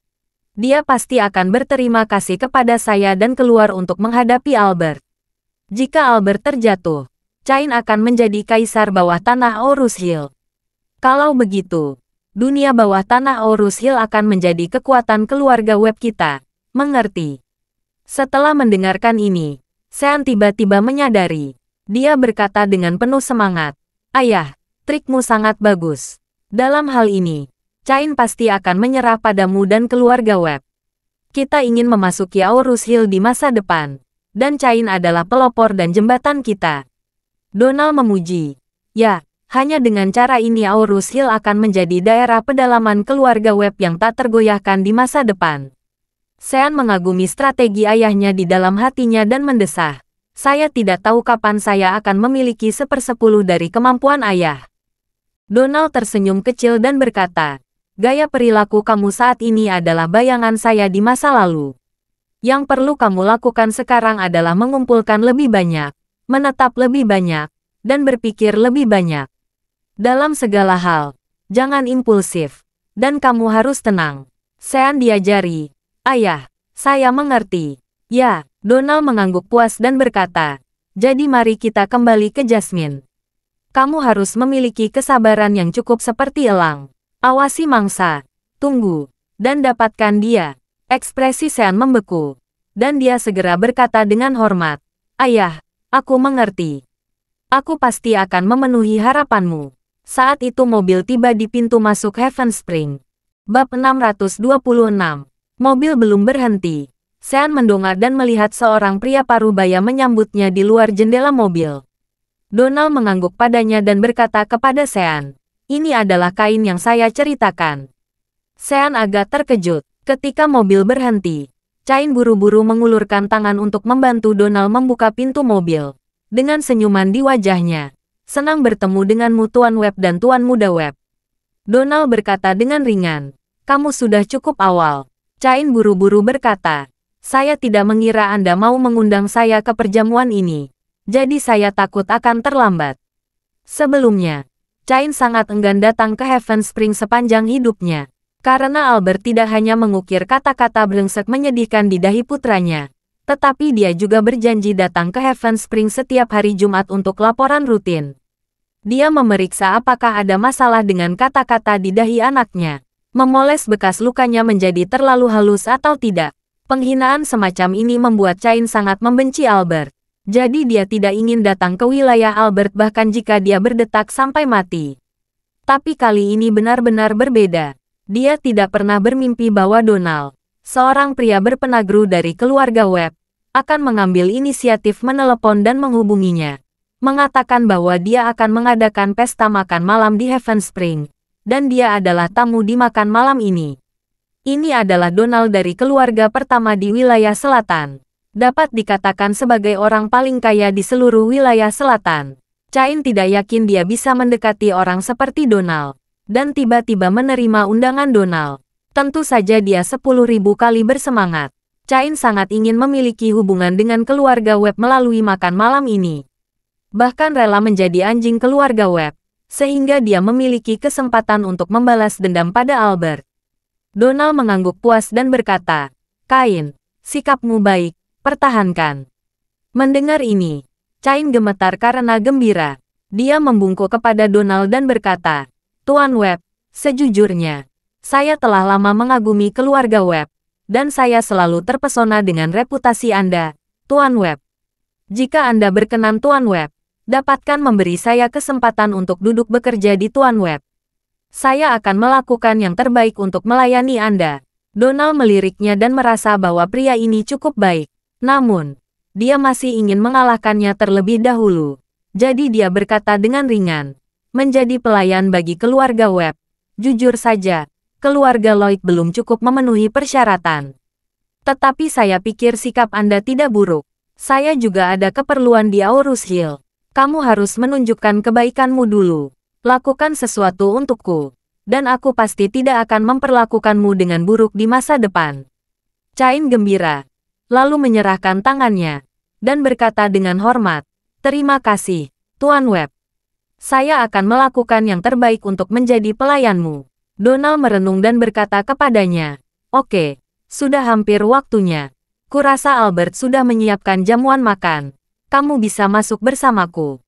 Dia pasti akan berterima kasih kepada saya dan keluar untuk menghadapi Albert. Jika Albert terjatuh, Cain akan menjadi kaisar bawah tanah Aurus Hill. Kalau begitu, dunia bawah tanah Aurus Hill akan menjadi kekuatan keluarga Webb kita. Mengerti? Setelah mendengarkan ini, Sean tiba-tiba menyadari. Dia berkata dengan penuh semangat, Ayah, trikmu sangat bagus. Dalam hal ini, Cain pasti akan menyerah padamu dan keluarga Webb. Kita ingin memasuki Aurus Hill di masa depan, dan Cain adalah pelopor dan jembatan kita. Donald memuji. Ya, hanya dengan cara ini Aurus Hill akan menjadi daerah pedalaman keluarga Webb yang tak tergoyahkan di masa depan. Sean mengagumi strategi ayahnya di dalam hatinya dan mendesah. Saya tidak tahu kapan saya akan memiliki 1/10 dari kemampuan ayah. Donald tersenyum kecil dan berkata, gaya perilaku kamu saat ini adalah bayangan saya di masa lalu. Yang perlu kamu lakukan sekarang adalah mengumpulkan lebih banyak, menetap lebih banyak, dan berpikir lebih banyak. Dalam segala hal, jangan impulsif, dan kamu harus tenang. Sean diajari. Ayah, saya mengerti. Ya, Donald mengangguk puas dan berkata, jadi mari kita kembali ke Jasmine. Kamu harus memiliki kesabaran yang cukup seperti elang. Awasi mangsa, tunggu, dan dapatkan dia. Ekspresi Sean membeku, dan dia segera berkata dengan hormat, "Ayah, aku mengerti. Aku pasti akan memenuhi harapanmu." Saat itu mobil tiba di pintu masuk Heaven Spring. Bab 626. Mobil belum berhenti. Sean mendongak dan melihat seorang pria parubaya menyambutnya di luar jendela mobil. Donald mengangguk padanya dan berkata kepada Sean, "Ini adalah kain yang saya ceritakan." Sean agak terkejut. Ketika mobil berhenti, Cain buru-buru mengulurkan tangan untuk membantu Donald membuka pintu mobil. Dengan senyuman di wajahnya, "Senang bertemu denganmu Tuan Webb dan Tuan Muda Webb." Donald berkata dengan ringan, "Kamu sudah cukup awal." Cain buru-buru berkata, "Saya tidak mengira Anda mau mengundang saya ke perjamuan ini. Jadi saya takut akan terlambat." Sebelumnya, Cain sangat enggan datang ke Heaven Spring sepanjang hidupnya. Karena Albert tidak hanya mengukir kata-kata brengsek menyedihkan di dahi putranya, tetapi dia juga berjanji datang ke Heaven Spring setiap hari Jumat untuk laporan rutin. Dia memeriksa apakah ada masalah dengan kata-kata di dahi anaknya, memoles bekas lukanya menjadi terlalu halus atau tidak. Penghinaan semacam ini membuat Cain sangat membenci Albert. Jadi dia tidak ingin datang ke wilayah Albert bahkan jika dia berdetak sampai mati. Tapi kali ini benar-benar berbeda. Dia tidak pernah bermimpi bahwa Donald, seorang pria berpenagru dari keluarga Webb, akan mengambil inisiatif menelepon dan menghubunginya, mengatakan bahwa dia akan mengadakan pesta makan malam di Heaven Spring, dan dia adalah tamu di makan malam ini. Ini adalah Donald dari keluarga pertama di wilayah selatan. Dapat dikatakan sebagai orang paling kaya di seluruh wilayah selatan. Cain tidak yakin dia bisa mendekati orang seperti Donald, dan tiba-tiba menerima undangan Donald. Tentu saja dia 10.000 kali bersemangat. Cain sangat ingin memiliki hubungan dengan keluarga Webb melalui makan malam ini. Bahkan rela menjadi anjing keluarga Webb, sehingga dia memiliki kesempatan untuk membalas dendam pada Albert. Donald mengangguk puas dan berkata, "Cain, sikapmu baik. Pertahankan." Mendengar ini, Cain gemetar karena gembira. Dia membungkuk kepada Donald dan berkata, "Tuan Webb, sejujurnya, saya telah lama mengagumi keluarga Webb, dan saya selalu terpesona dengan reputasi Anda, Tuan Webb. Jika Anda berkenan Tuan Webb, dapatkan memberi saya kesempatan untuk duduk bekerja di Tuan Webb. Saya akan melakukan yang terbaik untuk melayani Anda." Donald meliriknya dan merasa bahwa pria ini cukup baik. Namun, dia masih ingin mengalahkannya terlebih dahulu. Jadi dia berkata dengan ringan, "Menjadi pelayan bagi keluarga Webb. Jujur saja, keluarga Lloyd belum cukup memenuhi persyaratan. Tetapi saya pikir sikap Anda tidak buruk. Saya juga ada keperluan di Aurus Hill. Kamu harus menunjukkan kebaikanmu dulu. Lakukan sesuatu untukku, dan aku pasti tidak akan memperlakukanmu dengan buruk di masa depan." Cain gembira, lalu menyerahkan tangannya, dan berkata dengan hormat, "Terima kasih, Tuan Webb. Saya akan melakukan yang terbaik untuk menjadi pelayanmu." Donald merenung dan berkata kepadanya, "Oke, sudah hampir waktunya. Kurasa Albert sudah menyiapkan jamuan makan. Kamu bisa masuk bersamaku."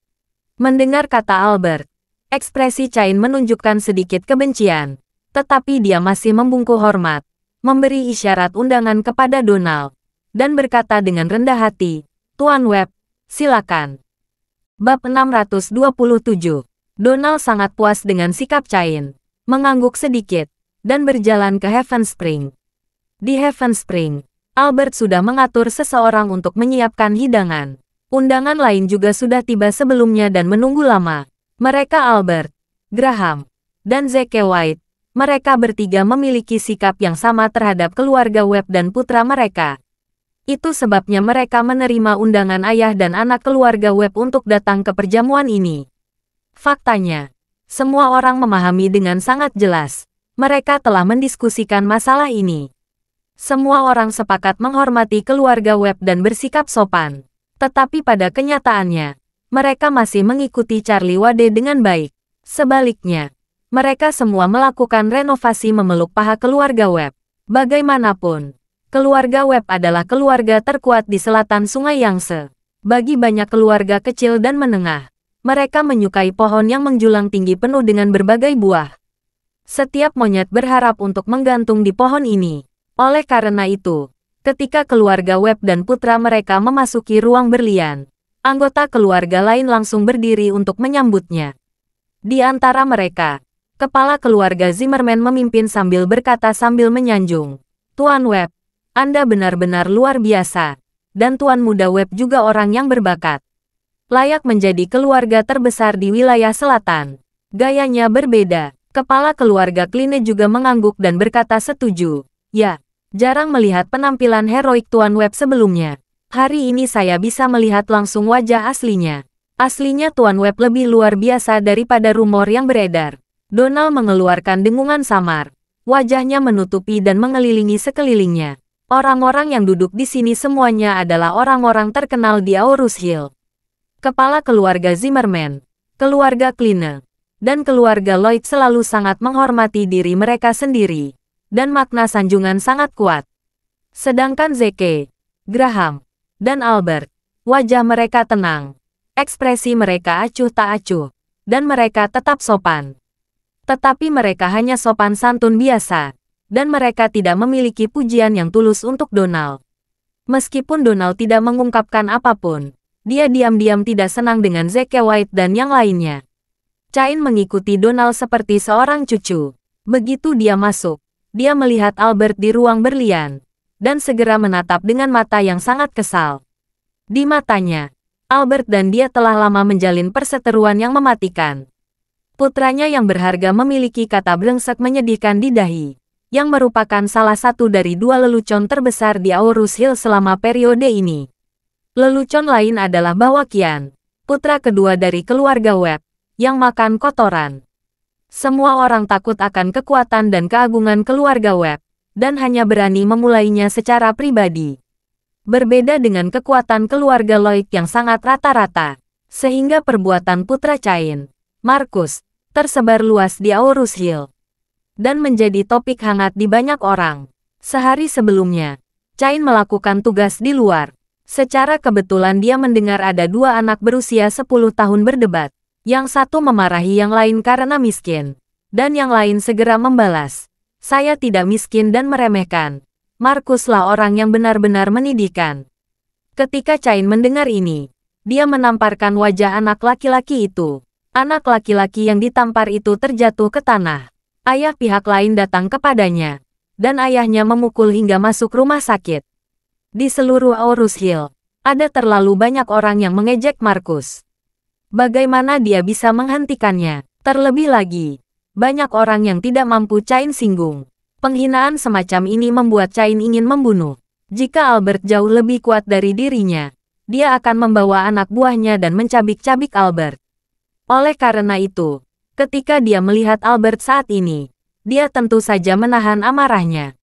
Mendengar kata Albert, ekspresi Cain menunjukkan sedikit kebencian, tetapi dia masih membungkuk hormat, memberi isyarat undangan kepada Donald, dan berkata dengan rendah hati, "Tuan Webb, silakan." Bab 627. Donald sangat puas dengan sikap Cain, mengangguk sedikit, dan berjalan ke Heaven Spring. Di Heaven Spring, Albert sudah mengatur seseorang untuk menyiapkan hidangan. Undangan lain juga sudah tiba sebelumnya dan menunggu lama. Mereka Albert, Graham, dan Zeke White. Mereka bertiga memiliki sikap yang sama terhadap keluarga Webb dan putra mereka. Itu sebabnya mereka menerima undangan ayah dan anak keluarga Webb untuk datang ke perjamuan ini. Faktanya, semua orang memahami dengan sangat jelas. Mereka telah mendiskusikan masalah ini. Semua orang sepakat menghormati keluarga Webb dan bersikap sopan. Tetapi pada kenyataannya, mereka masih mengikuti Charlie Wade dengan baik. Sebaliknya, mereka semua melakukan renovasi memeluk paha keluarga Webb. Bagaimanapun, keluarga Webb adalah keluarga terkuat di selatan Sungai Yangtze. Bagi banyak keluarga kecil dan menengah, Mereka menyukai pohon yang menjulang tinggi penuh dengan berbagai buah. Setiap monyet berharap untuk menggantung di pohon ini. Oleh karena itu, ketika keluarga Webb dan putra mereka memasuki ruang berlian, anggota keluarga lain langsung berdiri untuk menyambutnya. Di antara mereka, kepala keluarga Zimmerman memimpin sambil berkata sambil menyanjung, "Tuan Webb, Anda benar-benar luar biasa. Dan Tuan Muda Webb juga orang yang berbakat. Layak menjadi keluarga terbesar di wilayah selatan." Gayanya berbeda. Kepala keluarga Kline juga mengangguk dan berkata setuju. "Ya, jarang melihat penampilan heroik Tuan Webb sebelumnya. Hari ini saya bisa melihat langsung wajah aslinya. Aslinya Tuan Webb lebih luar biasa daripada rumor yang beredar." Donald mengeluarkan dengungan samar. Wajahnya menutupi dan mengelilingi sekelilingnya. Orang-orang yang duduk di sini semuanya adalah orang-orang terkenal di Aurus Hill. Kepala keluarga Zimmerman, keluarga Kline, dan keluarga Lloyd selalu sangat menghormati diri mereka sendiri, dan makna sanjungan sangat kuat. Sedangkan Zeke, Graham, dan Albert, wajah mereka tenang, ekspresi mereka acuh tak acuh, dan mereka tetap sopan. Tetapi mereka hanya sopan santun biasa, dan mereka tidak memiliki pujian yang tulus untuk Donald. Meskipun Donald tidak mengungkapkan apapun, dia diam-diam tidak senang dengan Zeke White dan yang lainnya. Cain mengikuti Donald seperti seorang cucu. Begitu dia masuk, dia melihat Albert di ruang berlian, dan segera menatap dengan mata yang sangat kesal. Di matanya, Albert dan dia telah lama menjalin perseteruan yang mematikan. Putranya yang berharga memiliki kata brengsek menyedihkan di dahi, yang merupakan salah satu dari dua lelucon terbesar di Aurus Hill selama periode ini. Lelucon lain adalah Bawakian, putra kedua dari keluarga Webb, yang makan kotoran. Semua orang takut akan kekuatan dan keagungan keluarga Webb, dan hanya berani memulainya secara pribadi. Berbeda dengan kekuatan keluarga Lloyd yang sangat rata-rata, sehingga perbuatan putra Cain, Marcus, tersebar luas di Aurus Hill, dan menjadi topik hangat di banyak orang. Sehari sebelumnya, Cain melakukan tugas di luar. Secara kebetulan dia mendengar ada dua anak berusia 10 tahun berdebat. Yang satu memarahi yang lain karena miskin. Dan yang lain segera membalas, "Saya tidak miskin dan meremehkan. Marcuslah orang yang benar-benar menyedihkan." Ketika Cain mendengar ini, dia menamparkan wajah anak laki-laki itu. Anak laki-laki yang ditampar itu terjatuh ke tanah. Ayah pihak lain datang kepadanya, dan ayahnya memukul hingga masuk rumah sakit. Di seluruh Aurus Hill, ada terlalu banyak orang yang mengejek Marcus. Bagaimana dia bisa menghentikannya? Terlebih lagi, banyak orang yang tidak mampu Cain singgung. Penghinaan semacam ini membuat Cain ingin membunuh. Jika Albert jauh lebih kuat dari dirinya, dia akan membawa anak buahnya dan mencabik-cabik Albert. Oleh karena itu, ketika dia melihat Albert saat ini, dia tentu saja menahan amarahnya.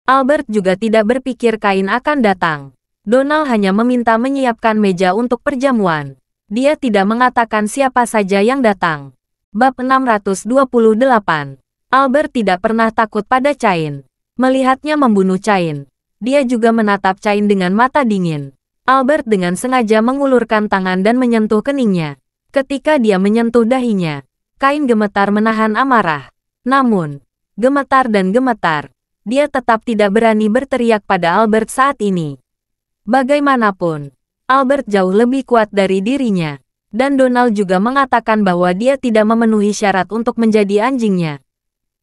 Albert juga tidak berpikir Cain akan datang. Donald hanya meminta menyiapkan meja untuk perjamuan. Dia tidak mengatakan siapa saja yang datang. Bab 628. Albert tidak pernah takut pada Cain. Melihatnya membunuh Cain, dia juga menatap Cain dengan mata dingin. Albert dengan sengaja mengulurkan tangan dan menyentuh keningnya. Ketika dia menyentuh dahinya, Cain gemetar menahan amarah. Namun, gemetar dan gemetar, dia tetap tidak berani berteriak pada Albert saat ini. Bagaimanapun, Albert jauh lebih kuat dari dirinya, dan Donald juga mengatakan bahwa dia tidak memenuhi syarat untuk menjadi anjingnya.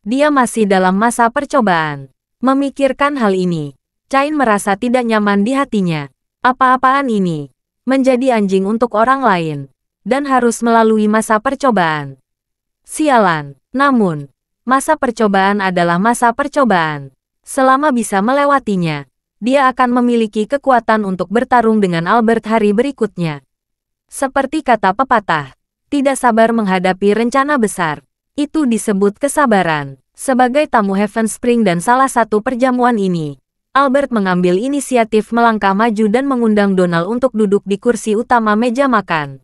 Dia masih dalam masa percobaan. Memikirkan hal ini, Cain merasa tidak nyaman di hatinya. Apa-apaan ini? Menjadi anjing untuk orang lain, dan harus melalui masa percobaan. Sialan, namun, masa percobaan adalah masa percobaan. Selama bisa melewatinya, dia akan memiliki kekuatan untuk bertarung dengan Albert hari berikutnya. Seperti kata pepatah, tidak sabar menghadapi rencana besar. Itu disebut kesabaran. Sebagai tamu Heaven Spring dan salah satu perjamuan ini, Albert mengambil inisiatif melangkah maju dan mengundang Donald untuk duduk di kursi utama meja makan.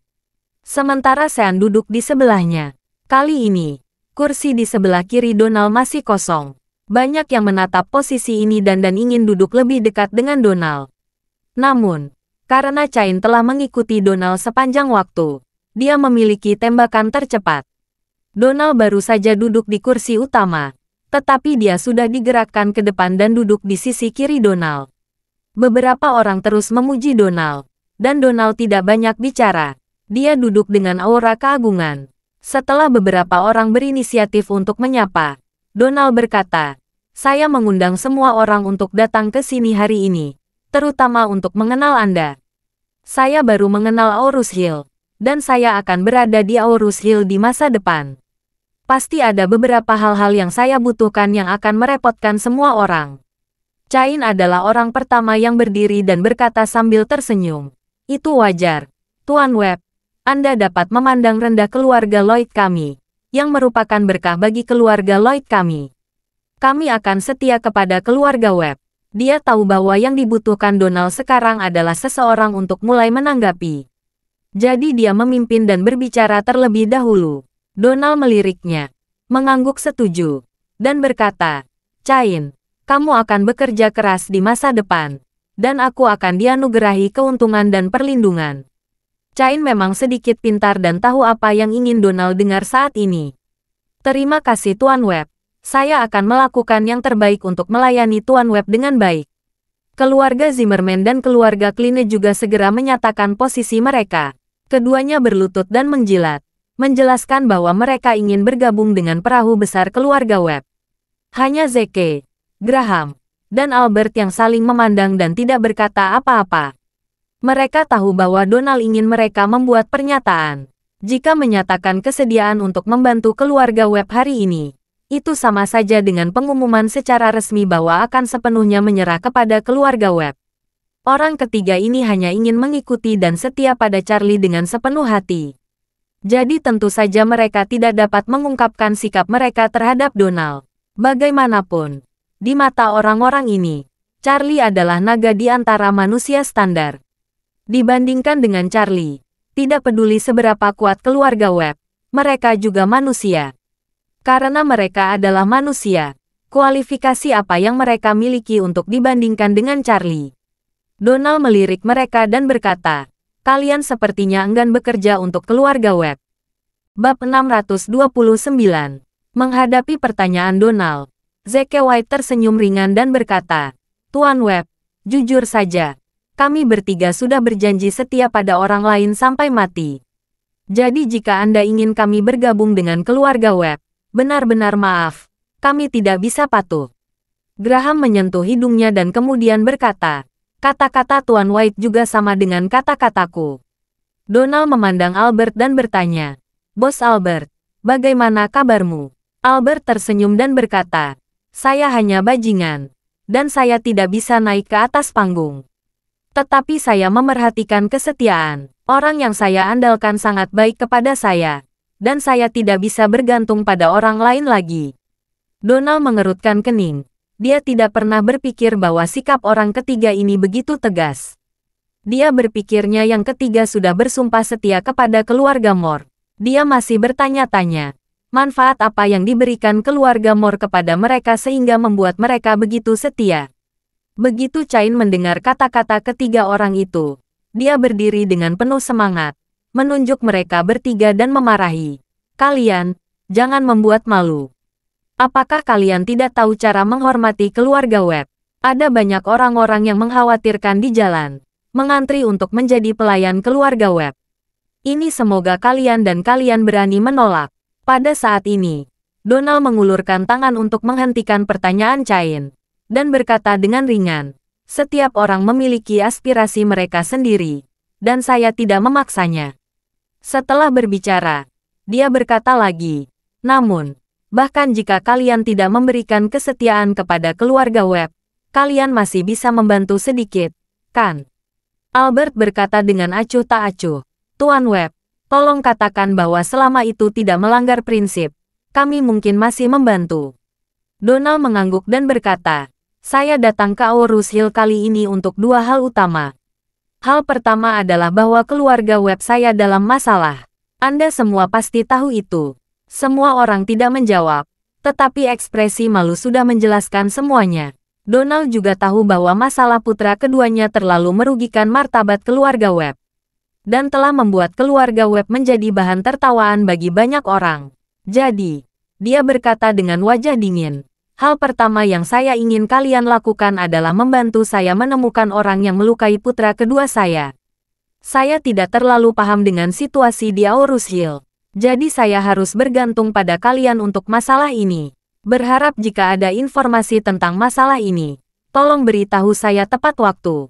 Sementara Sean duduk di sebelahnya. Kali ini, kursi di sebelah kiri Donald masih kosong. Banyak yang menatap posisi ini dan ingin duduk lebih dekat dengan Donald. Namun, karena Cain telah mengikuti Donald sepanjang waktu, Dia memiliki tembakan tercepat. Donald baru saja duduk di kursi utama, tetapi dia sudah digerakkan ke depan dan duduk di sisi kiri Donald. Beberapa orang terus memuji Donald, dan Donald tidak banyak bicara. Dia duduk dengan aura keagungan. Setelah beberapa orang berinisiatif untuk menyapa, Donald berkata, "Saya mengundang semua orang untuk datang ke sini hari ini, terutama untuk mengenal Anda. Saya baru mengenal Aurus Hill, dan saya akan berada di Aurus Hill di masa depan. Pasti ada beberapa hal-hal yang saya butuhkan yang akan merepotkan semua orang." Cain adalah orang pertama yang berdiri dan berkata sambil tersenyum, "Itu wajar, Tuan Webb. Anda dapat memandang rendah keluarga Lloyd kami, yang merupakan berkah bagi keluarga Lloyd kami. Kami akan setia kepada keluarga Webb." Dia tahu bahwa yang dibutuhkan Donald sekarang adalah seseorang untuk mulai menanggapi. Jadi dia memimpin dan berbicara terlebih dahulu. Donald meliriknya, mengangguk setuju, dan berkata, "Cain, kamu akan bekerja keras di masa depan, dan aku akan dianugerahi keuntungan dan perlindungan." Cain memang sedikit pintar dan tahu apa yang ingin Donald dengar saat ini. "Terima kasih Tuan Webb. Saya akan melakukan yang terbaik untuk melayani Tuan Webb dengan baik." Keluarga Zimmerman dan keluarga Kline juga segera menyatakan posisi mereka. Keduanya berlutut dan menjilat, menjelaskan bahwa mereka ingin bergabung dengan perahu besar keluarga Webb. Hanya Zeke, Graham, dan Albert yang saling memandang dan tidak berkata apa-apa. Mereka tahu bahwa Donald ingin mereka membuat pernyataan. Jika menyatakan kesediaan untuk membantu keluarga Webb hari ini, itu sama saja dengan pengumuman secara resmi bahwa akan sepenuhnya menyerah kepada keluarga Webb. Orang ketiga ini hanya ingin mengikuti dan setia pada Charlie dengan sepenuh hati. Jadi tentu saja mereka tidak dapat mengungkapkan sikap mereka terhadap Donald. Bagaimanapun, di mata orang-orang ini, Charlie adalah naga di antara manusia standar. Dibandingkan dengan Charlie, tidak peduli seberapa kuat keluarga Webb, mereka juga manusia. Karena mereka adalah manusia, kualifikasi apa yang mereka miliki untuk dibandingkan dengan Charlie? Donald melirik mereka dan berkata, "Kalian sepertinya enggan bekerja untuk keluarga Webb." Bab 629. Menghadapi pertanyaan Donald, Zeke White tersenyum ringan dan berkata, "Tuan Webb, jujur saja, kami bertiga sudah berjanji setia pada orang lain sampai mati. Jadi jika Anda ingin kami bergabung dengan keluarga Webb, benar-benar maaf, kami tidak bisa patuh." Graham menyentuh hidungnya dan kemudian berkata, "Kata-kata Tuan White juga sama dengan kata-kataku." Donald memandang Albert dan bertanya, "Bos Albert, bagaimana kabarmu?" Albert tersenyum dan berkata, "Saya hanya bajingan, dan saya tidak bisa naik ke atas panggung. Tetapi saya memerhatikan kesetiaan. Orang yang saya andalkan sangat baik kepada saya, dan saya tidak bisa bergantung pada orang lain lagi." Donald mengerutkan kening. Dia tidak pernah berpikir bahwa sikap orang ketiga ini begitu tegas. Dia berpikirnya yang ketiga sudah bersumpah setia kepada keluarga Moore. Dia masih bertanya-tanya, manfaat apa yang diberikan keluarga Moore kepada mereka sehingga membuat mereka begitu setia. Begitu Cain mendengar kata-kata ketiga orang itu, dia berdiri dengan penuh semangat, menunjuk mereka bertiga dan memarahi, "Kalian, jangan membuat malu. Apakah kalian tidak tahu cara menghormati keluarga Webb? Ada banyak orang-orang yang mengkhawatirkan di jalan, mengantri untuk menjadi pelayan keluarga Webb. Ini semoga kalian dan kalian berani menolak." Pada saat ini, Donald mengulurkan tangan untuk menghentikan pertanyaan Cain, dan berkata dengan ringan, "Setiap orang memiliki aspirasi mereka sendiri, dan saya tidak memaksanya." Setelah berbicara, dia berkata lagi, "Namun, bahkan jika kalian tidak memberikan kesetiaan kepada keluarga Webb, kalian masih bisa membantu sedikit, kan?" Albert berkata dengan acuh tak acuh, "Tuan Webb, tolong katakan bahwa selama itu tidak melanggar prinsip, kami mungkin masih membantu." Donald mengangguk dan berkata, "Saya datang ke Aurus Hill kali ini untuk dua hal utama. Hal pertama adalah bahwa keluarga Webb saya dalam masalah. Anda semua pasti tahu itu." Semua orang tidak menjawab, tetapi ekspresi malu sudah menjelaskan semuanya. Donald juga tahu bahwa masalah putra keduanya terlalu merugikan martabat keluarga Webb. dan telah membuat keluarga Webb menjadi bahan tertawaan bagi banyak orang. Jadi, dia berkata dengan wajah dingin, hal pertama yang saya ingin kalian lakukan adalah membantu saya menemukan orang yang melukai putra kedua saya. Saya tidak terlalu paham dengan situasi di Aurus Hill, jadi saya harus bergantung pada kalian untuk masalah ini. Berharap jika ada informasi tentang masalah ini, tolong beritahu saya tepat waktu.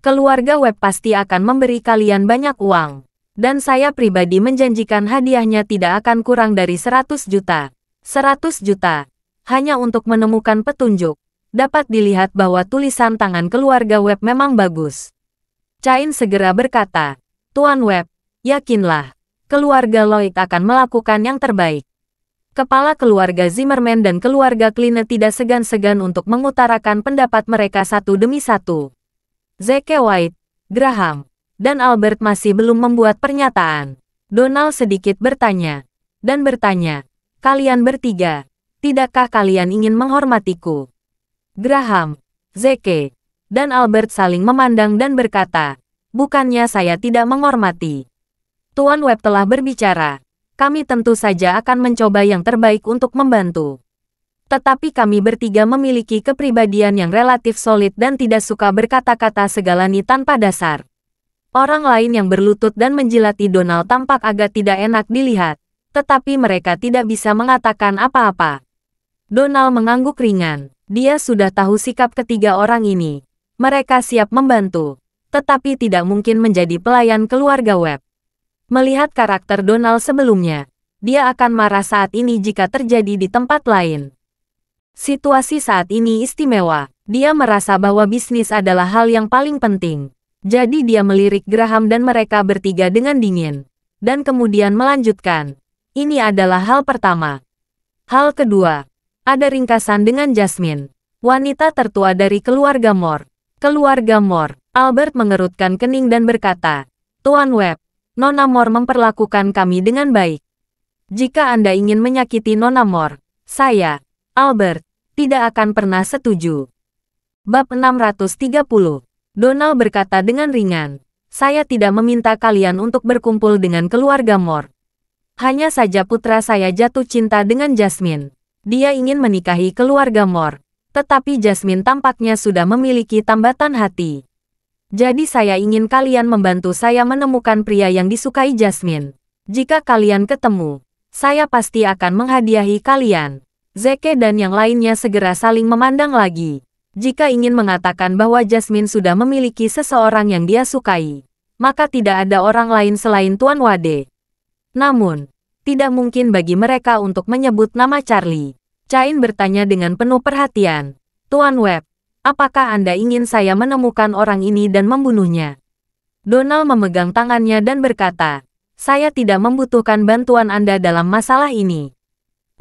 Keluarga Webb pasti akan memberi kalian banyak uang. Dan saya pribadi menjanjikan hadiahnya tidak akan kurang dari 100 juta. 100 juta. Hanya untuk menemukan petunjuk. Dapat dilihat bahwa tulisan tangan keluarga Webb memang bagus. Cain segera berkata, Tuan Webb, yakinlah, keluarga Lloyd akan melakukan yang terbaik. Kepala keluarga Zimmerman dan keluarga Kline tidak segan-segan untuk mengutarakan pendapat mereka satu demi satu. Zeke White, Graham, dan Albert masih belum membuat pernyataan. Donald sedikit bertanya, kalian bertiga, tidakkah kalian ingin menghormatiku? Graham, Zeke, dan Albert saling memandang dan berkata, bukannya saya tidak menghormati. Tuan Webb telah berbicara, kami tentu saja akan mencoba yang terbaik untuk membantu. Tetapi kami bertiga memiliki kepribadian yang relatif solid dan tidak suka berkata-kata segalanya tanpa dasar. Orang lain yang berlutut dan menjilati Donald tampak agak tidak enak dilihat, tetapi mereka tidak bisa mengatakan apa-apa. Donald mengangguk ringan. Dia sudah tahu sikap ketiga orang ini. Mereka siap membantu, tetapi tidak mungkin menjadi pelayan keluarga Webb. Melihat karakter Donald sebelumnya, dia akan marah saat ini jika terjadi di tempat lain. Situasi saat ini istimewa. Dia merasa bahwa bisnis adalah hal yang paling penting. Jadi dia melirik Graham dan mereka bertiga dengan dingin. Dan kemudian melanjutkan. Ini adalah hal pertama. Hal kedua. Ada ringkasan dengan Jasmine. Wanita tertua dari keluarga Moore. Keluarga Moore. Albert mengerutkan kening dan berkata, Tuan Webb, Nona Moore memperlakukan kami dengan baik. Jika Anda ingin menyakiti Nona Moore, saya, Albert, tidak akan pernah setuju. Bab 630. Donald berkata dengan ringan, saya tidak meminta kalian untuk berkumpul dengan keluarga Moore. Hanya saja putra saya jatuh cinta dengan Jasmine. Dia ingin menikahi keluarga Moore, tetapi Jasmine tampaknya sudah memiliki tambatan hati. Jadi saya ingin kalian membantu saya menemukan pria yang disukai Jasmine. Jika kalian ketemu, saya pasti akan menghadiahi kalian. Zeke dan yang lainnya segera saling memandang lagi. Jika ingin mengatakan bahwa Jasmine sudah memiliki seseorang yang dia sukai, maka tidak ada orang lain selain Tuan Wade. Namun, tidak mungkin bagi mereka untuk menyebut nama Charlie. Cain bertanya dengan penuh perhatian, Tuan Webb, apakah Anda ingin saya menemukan orang ini dan membunuhnya? Donald memegang tangannya dan berkata, saya tidak membutuhkan bantuan Anda dalam masalah ini.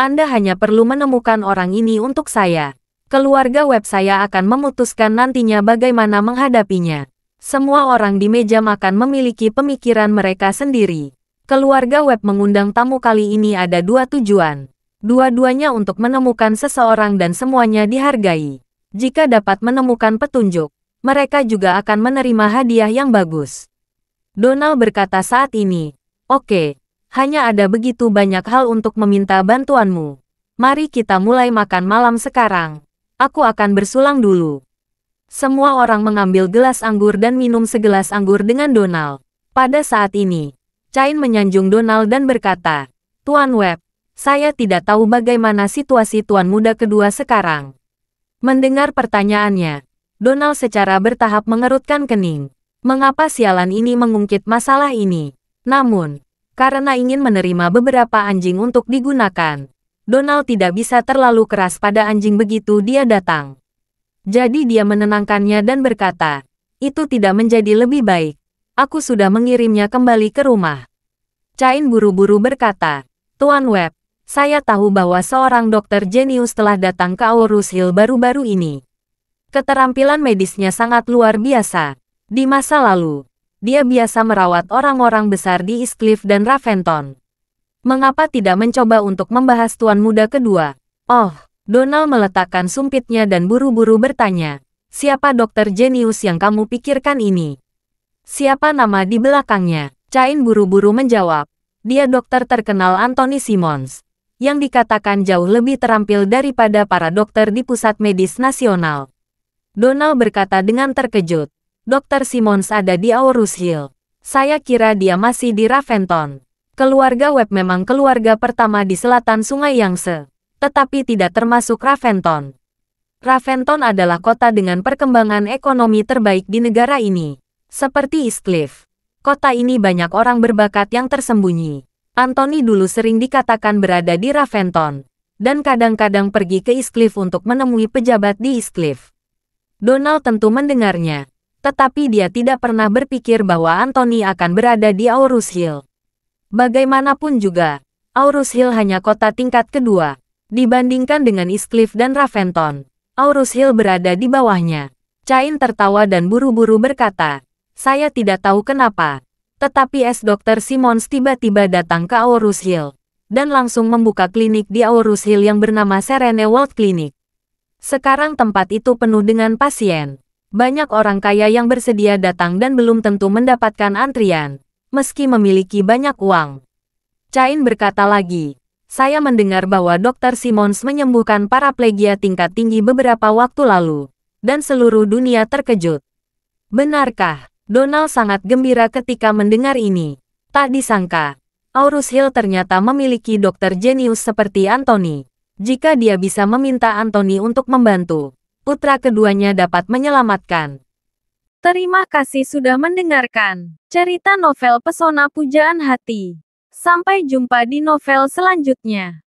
Anda hanya perlu menemukan orang ini untuk saya. Keluarga Webb saya akan memutuskan nantinya bagaimana menghadapinya. Semua orang di meja makan memiliki pemikiran mereka sendiri. Keluarga Webb mengundang tamu kali ini ada dua tujuan. Dua-duanya untuk menemukan seseorang dan semuanya dihargai. Jika dapat menemukan petunjuk, mereka juga akan menerima hadiah yang bagus. Donald berkata saat ini, oke, hanya ada begitu banyak hal untuk meminta bantuanmu. Mari kita mulai makan malam sekarang. Aku akan bersulang dulu. Semua orang mengambil gelas anggur dan minum segelas anggur dengan Donald. Pada saat ini, Cain menyanjung Donald dan berkata, Tuan Webb, saya tidak tahu bagaimana situasi Tuan Muda kedua sekarang. Mendengar pertanyaannya, Donald secara bertahap mengerutkan kening. Mengapa sialan ini mengungkit masalah ini? Namun, karena ingin menerima beberapa anjing untuk digunakan, Donald tidak bisa terlalu keras pada anjing begitu dia datang. Jadi dia menenangkannya dan berkata, itu tidak menjadi lebih baik. Aku sudah mengirimnya kembali ke rumah. Cain buru-buru berkata, Tuan Webb, saya tahu bahwa seorang dokter jenius telah datang ke Aurus Hill baru-baru ini. Keterampilan medisnya sangat luar biasa. Di masa lalu, dia biasa merawat orang-orang besar di Eastcliff dan Raventon. Mengapa tidak mencoba untuk membahas Tuan Muda kedua? Oh, Donald meletakkan sumpitnya dan buru-buru bertanya, siapa dokter jenius yang kamu pikirkan ini? Siapa nama di belakangnya? Cain buru-buru menjawab. Dia dokter terkenal Anthony Simons, yang dikatakan jauh lebih terampil daripada para dokter di Pusat Medis Nasional. Donald berkata dengan terkejut. Dokter Simons ada di Aurus Hill. Saya kira dia masih di Raventon. Keluarga Webb memang keluarga pertama di selatan Sungai Yangtze, tetapi tidak termasuk Raventon. Raventon adalah kota dengan perkembangan ekonomi terbaik di negara ini. Seperti Eastcliff. Kota ini banyak orang berbakat yang tersembunyi. Anthony dulu sering dikatakan berada di Raventon, dan kadang-kadang pergi ke Eastcliff untuk menemui pejabat di Eastcliff. Donald tentu mendengarnya, tetapi dia tidak pernah berpikir bahwa Anthony akan berada di Aurus Hill. Bagaimanapun juga, Aurus Hill hanya kota tingkat kedua. Dibandingkan dengan Eastcliff dan Raventon, Aurus Hill berada di bawahnya. Cain tertawa dan buru-buru berkata, saya tidak tahu kenapa, tetapi Dr. Simons tiba-tiba datang ke Aurus Hill, dan langsung membuka klinik di Aurus Hill yang bernama Serene World Clinic. Sekarang tempat itu penuh dengan pasien. Banyak orang kaya yang bersedia datang dan belum tentu mendapatkan antrian, meski memiliki banyak uang. Cain berkata lagi, saya mendengar bahwa Dr. Simons menyembuhkan paraplegia tingkat tinggi beberapa waktu lalu, dan seluruh dunia terkejut. Benarkah? Donald sangat gembira ketika mendengar ini. Tak disangka, Aurus Hill ternyata memiliki dokter jenius seperti Anthony. Jika dia bisa meminta Anthony untuk membantu, putra keduanya dapat menyelamatkan. Terima kasih sudah mendengarkan cerita novel Pesona Pujaan Hati. Sampai jumpa di novel selanjutnya.